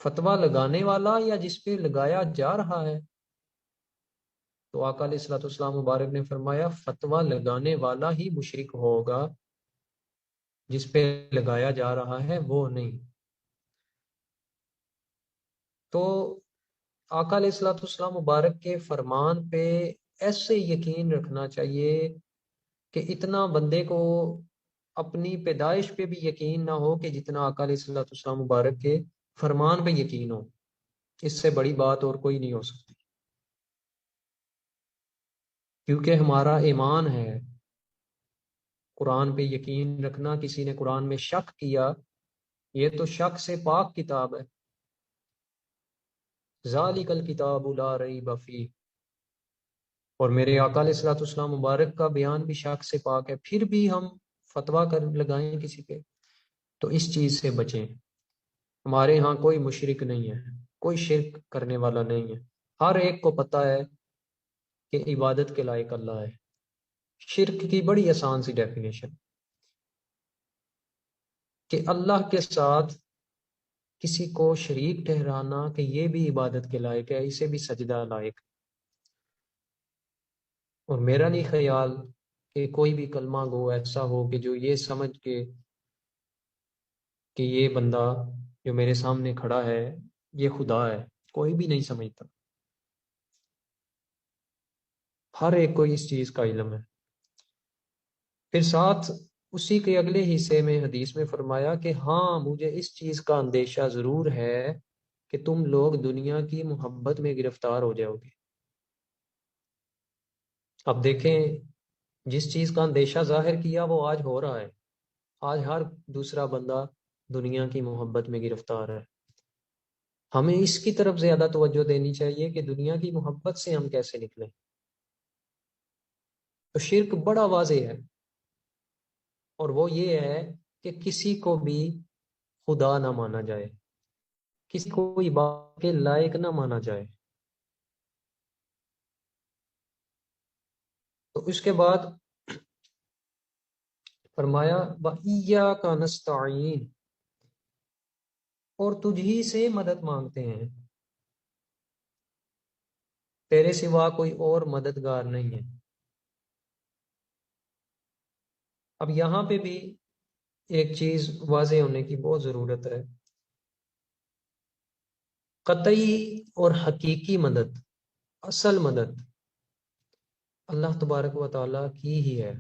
فتویٰ لگانے والا یا جس پہ لگایا جا رہا ہے؟ تو آقا علیہ الصلوۃ والسلام مبارک نے فرمایا، فتویٰ لگانے والا ہی مشرک ہوگا، جس پہ لگایا جا رہا ہے وہ نہیں۔ تو آقا علیہ الصلوۃ والسلام مبارک کے فرمان پہ ایسے یقین رکھنا چاہیے کہ اتنا بندے کو اپنی پیدائش پہ بھی یقین نہ ہو کہ جتنا آقا علیہ الصلوۃ والسلام مبارک کے فرمان پہ یقین ہو۔ اس سے بڑی بات اور کوئی نہیں ہو سکتی، کیونکہ ہمارا ایمان ہے قرآن پہ یقین رکھنا۔ کسی نے قرآن میں شک کیا، یہ تو شک سے پاک کتاب ہے، ذالک الکتاب لا ریب فیہ، اور میرے آقا علیہ الصلوۃ والسلام مبارک کا بیان بھی شک سے پاک ہے، پھر بھی ہم فتویٰ کر لگائیں کسی پہ تو اس چیز سے بچیں۔ ہمارے ہاں کوئی مشرک نہیں ہے، کوئی شرک کرنے والا نہیں ہے، ہر ایک کو پتہ ہے کہ عبادت کے لائق اللہ ہے۔ شرک کی بڑی آسان سی ڈیفینیشن کہ اللہ کے ساتھ کسی کو شریک ٹھہرانا کہ یہ بھی عبادت کے لائق ہے، اسے بھی سجدہ لائق۔ اور میرا نہیں خیال کہ کوئی بھی کلمہ گو ایسا ہو کہ جو یہ سمجھ کے کہ یہ بندہ جو میرے سامنے کھڑا ہے یہ خدا ہے، کوئی بھی نہیں سمجھتا، ہر ایک کو اس چیز کا علم ہے۔ پھر ساتھ اسی کے اگلے حصے میں حدیث میں فرمایا کہ ہاں مجھے اس چیز کا اندیشہ ضرور ہے کہ تم لوگ دنیا کی محبت میں گرفتار ہو جاؤ گے۔ اب دیکھیں، جس چیز کا اندیشہ ظاہر کیا وہ آج ہو رہا ہے، آج ہر دوسرا بندہ دنیا کی محبت میں گرفتار ہے۔ ہمیں اس کی طرف زیادہ توجہ دینی چاہیے کہ دنیا کی محبت سے ہم کیسے نکلیں۔ تو شرک بڑا واضح ہے، اور وہ یہ ہے کہ کسی کو بھی خدا نہ مانا جائے، کسی کو عبادت کے لائق نہ مانا جائے۔ تو اس کے بعد فرمایا وَإِيَّاكَ نَسْتَعِينُ، اور تجھ ہی سے مدد مانگتے ہیں، تیرے سوا کوئی اور مددگار نہیں ہے۔ اب یہاں پہ بھی ایک چیز واضح ہونے کی بہت ضرورت ہے، قطعی اور حقیقی مدد، اصل مدد اللہ تبارک و تعالیٰ کی ہی ہے۔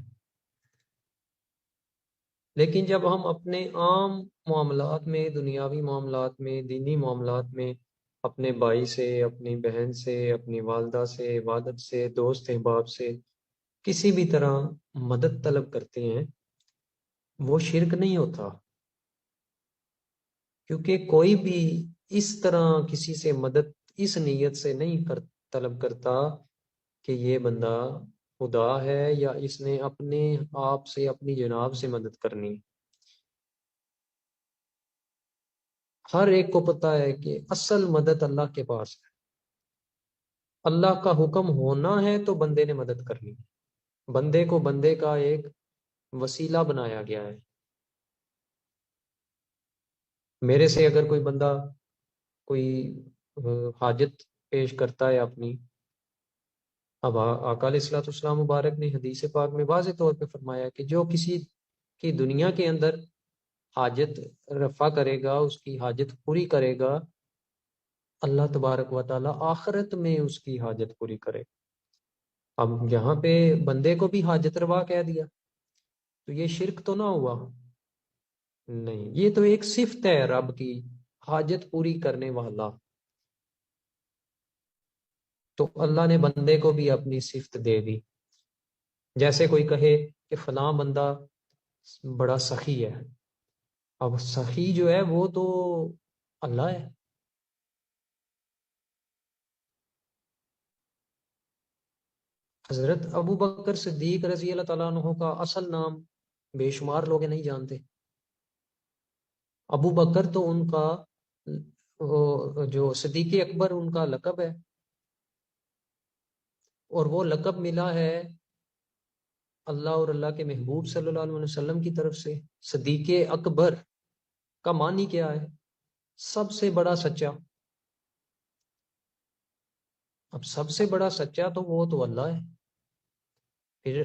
لیکن جب ہم اپنے عام معاملات میں، دنیاوی معاملات میں، دینی معاملات میں اپنے بھائی سے، اپنی بہن سے، اپنی والدہ سے، والد سے، دوست احباب سے کسی بھی طرح مدد طلب کرتے ہیں، وہ شرک نہیں ہوتا، کیونکہ کوئی بھی اس طرح کسی سے مدد اس نیت سے نہیں طلب کرتا کہ یہ بندہ خدا ہے یا اس نے اپنے آپ سے، اپنی جناب سے مدد کرنی۔ ہر ایک کو پتا ہے کہ اصل مدد اللہ کے پاس ہے، اللہ کا حکم ہونا ہے تو بندے نے مدد کرنی ہے، بندے کو بندے کا ایک وسیلہ بنایا گیا ہے۔ میرے سے اگر کوئی بندہ کوئی حاجت پیش کرتا ہے اپنی، اب آقا علیہ الصلوۃ والسلام مبارک نے حدیث پاک میں واضح طور پہ فرمایا کہ جو کسی کی دنیا کے اندر حاجت رفع کرے گا، اس کی حاجت پوری کرے گا، اللہ تبارک و تعالیٰ آخرت میں اس کی حاجت پوری کرے۔ اب یہاں پہ بندے کو بھی حاجت روا کہہ دیا تو یہ شرک تو نہ ہوا؟ نہیں، یہ تو ایک صفت ہے رب کی، حاجت پوری کرنے والا۔ تو اللہ نے بندے کو بھی اپنی صفت دے دی۔ جیسے کوئی کہے کہ فلاں بندہ بڑا سخی ہے، اب سخی جو ہے وہ تو اللہ ہے۔ حضرت ابو بکر صدیق رضی اللہ تعالیٰ عنہ کا اصل نام بے شمار لوگ نہیں جانتے۔ ابو بکر تو ان کا جو صدیق اکبر ان کا لقب ہے، اور وہ لقب ملا ہے اللہ اور اللہ کے محبوب صلی اللہ علیہ وسلم کی طرف سے۔ صدیق اکبر کا معنی کیا ہے؟ سب سے بڑا سچا۔ اب سب سے بڑا سچا تو وہ تو اللہ ہے، پھر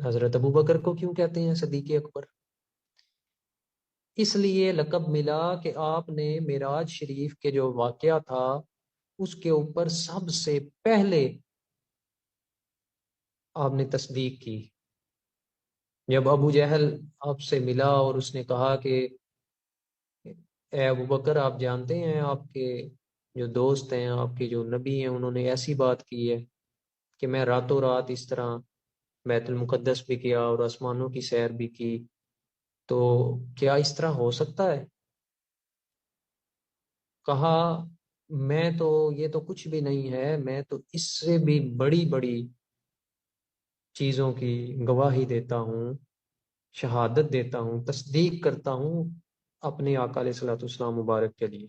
حضرت ابو بکر کو کیوں کہتے ہیں صدیق اکبر؟ اس لیے لقب ملا کہ آپ نے معراج شریف کے جو واقعہ تھا اس کے اوپر سب سے پہلے آپ نے تصدیق کی۔ جب ابو جہل آپ سے ملا اور اس نے کہا کہ اے ابو بکر، آپ جانتے ہیں آپ کے جو دوست ہیں، آپ کے جو نبی ہیں، انہوں نے ایسی بات کی ہے کہ میں راتوں رات اس طرح بیت المقدس بھی کیا اور آسمانوں کی سیر بھی کی، تو کیا اس طرح ہو سکتا ہے؟ کہا میں تو یہ تو کچھ بھی نہیں ہے، میں تو اس سے بھی بڑی بڑی چیزوں کی گواہی دیتا ہوں، شہادت دیتا ہوں، تصدیق کرتا ہوں اپنے آقا علیہ الصلوۃ والسلام مبارک کے لیے۔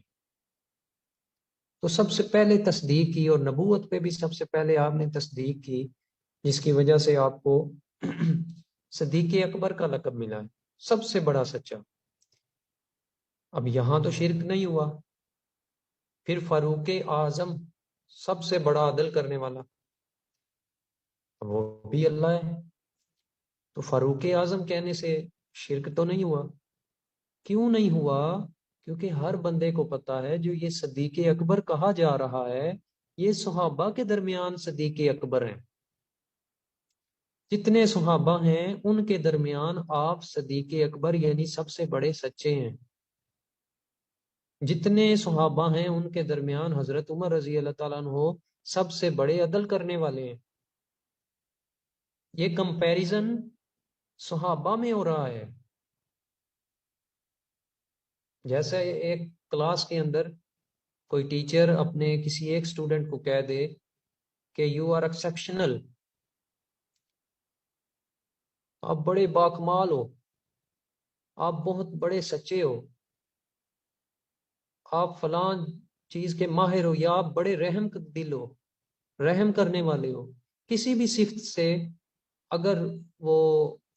تو سب سے پہلے تصدیق کی، اور نبوت پہ بھی سب سے پہلے آپ نے تصدیق کی، جس کی وجہ سے آپ کو صدیق اکبر کا لقب ملا ہے، سب سے بڑا سچا۔ اب یہاں تو شرک نہیں ہوا، پھر فاروق اعظم، سب سے بڑا عدل کرنے والا، وہ بھی اللہ ہے، تو فاروق اعظم کہنے سے شرک تو نہیں ہوا۔ کیوں نہیں ہوا؟ کیونکہ ہر بندے کو پتا ہے جو یہ صدیق اکبر کہا جا رہا ہے، یہ صحابہ کے درمیان صدیق اکبر ہیں۔ جتنے صحابہ ہیں ان کے درمیان آپ صدیق اکبر یعنی سب سے بڑے سچے ہیں۔ جتنے صحابہ ہیں ان کے درمیان حضرت عمر رضی اللہ تعالیٰ عنہ سب سے بڑے عدل کرنے والے ہیں۔ یہ کمپیریزن صحابہ میں ہو رہا ہے۔ جیسے ایک کلاس کے اندر کوئی ٹیچر اپنے کسی ایک اسٹوڈنٹ کو کہہ دے کہ یو آر ایکسیپشنل، آپ بڑے باکمال ہو، آپ بہت بڑے سچے ہو، آپ فلاں چیز کے ماہر ہو، یا آپ بڑے رحم دل ہو، رحم کرنے والے ہو، کسی بھی صفت سے اگر وہ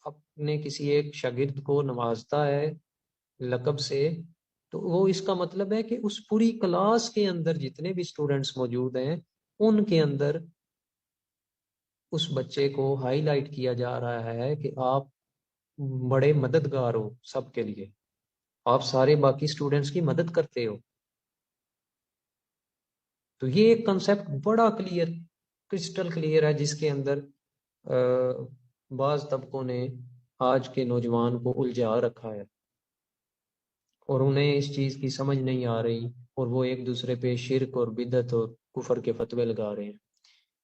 اپنے کسی ایک شاگرد کو نوازتا ہے لقب سے، تو وہ اس کا مطلب ہے کہ اس پوری کلاس کے اندر جتنے بھی اسٹوڈنٹس موجود ہیں ان کے اندر اس بچے کو ہائی لائٹ کیا جا رہا ہے کہ آپ بڑے مددگار ہو سب کے لیے، آپ سارے باقی اسٹوڈنٹس کی مدد کرتے ہو۔ تو یہ ایک کنسیپٹ بڑا کلیئر، کرسٹل کلیئر ہے، جس کے اندر بعض طبقوں نے آج کے نوجوان کو الجھا رکھا ہے، اور انہیں اس چیز کی سمجھ نہیں آ رہی، اور وہ ایک دوسرے پہ شرک اور بدعت اور کفر کے فتوے لگا رہے ہیں۔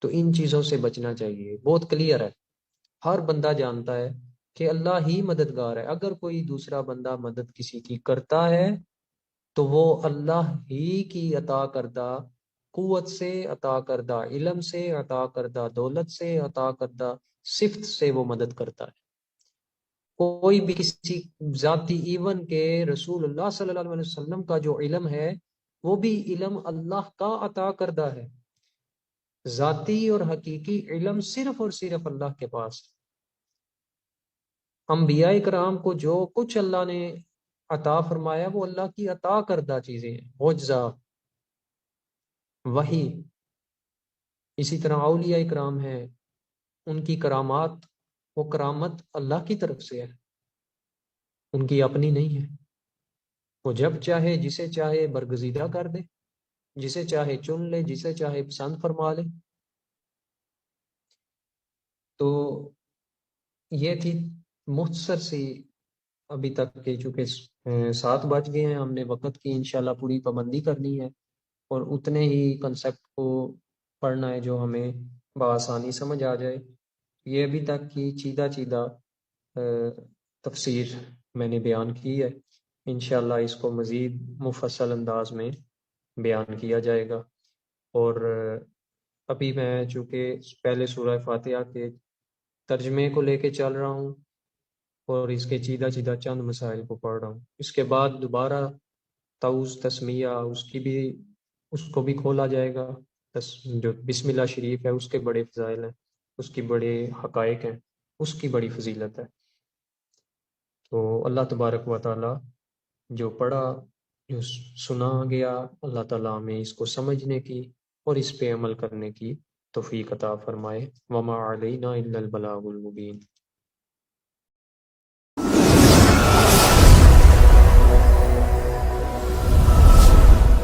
تو ان چیزوں سے بچنا چاہیے، بہت کلیئر ہے، ہر بندہ جانتا ہے کہ اللہ ہی مددگار ہے۔ اگر کوئی دوسرا بندہ مدد کسی کی کرتا ہے تو وہ اللہ ہی کی عطا کردہ قوت سے، عطا کردہ علم سے، عطا کردہ دولت سے، عطا کردہ صفت سے وہ مدد کرتا ہے۔ کوئی بھی کسی ذاتی، ایون کہ رسول اللہ صلی اللہ علیہ وسلم کا جو علم ہے وہ بھی علم اللہ کا عطا کردہ ہے۔ ذاتی اور حقیقی علم صرف اور صرف اللہ کے پاس ہے۔ انبیاء کرام کو جو کچھ اللہ نے عطا فرمایا وہ اللہ کی عطا کردہ چیزیں ہیں، معجزہ، وحی۔ اسی طرح اولیاء کرام ہیں، ان کی کرامات، وہ کرامت اللہ کی طرف سے ہے، ان کی اپنی نہیں ہے۔ وہ جب چاہے جسے چاہے برگزیدہ کر دے، جسے چاہے چن لے، جسے چاہے پسند فرما لے۔ تو یہ تھی مختصر سی ابھی تک کے، چونکہ 7 بج گئے ہیں، ہم نے وقت کی انشاءاللہ پوری پابندی کرنی ہے، اور اتنے ہی کنسیپٹ کو پڑھنا ہے جو ہمیں بآسانی سمجھ آ جائے۔ یہ ابھی تک کی چیدہ چیدہ تفسیر میں نے بیان کی ہے، انشاءاللہ اس کو مزید مفصل انداز میں بیان کیا جائے گا۔ اور ابھی میں چونکہ پہلے سورہ فاتحہ کے ترجمے کو لے کے چل رہا ہوں، اور اس کے چیدہ چیدہ چند مسائل کو پڑھ رہا ہوں، اس کے بعد دوبارہ تعوذ تسمیہ اس کو بھی کھولا جائے گا۔ جو بسم اللہ شریف ہے اس کے بڑے فضائل ہیں، اس کی بڑے حقائق ہیں، اس کی بڑی فضیلت ہے۔ تو اللہ تبارک و تعالی جو پڑھا، جو سنا گیا، اللہ تعالیٰ ہمیں اس کو سمجھنے کی اور اس پہ عمل کرنے کی توفیق عطا فرمائے۔ وما علینا الا البلاغ المبین۔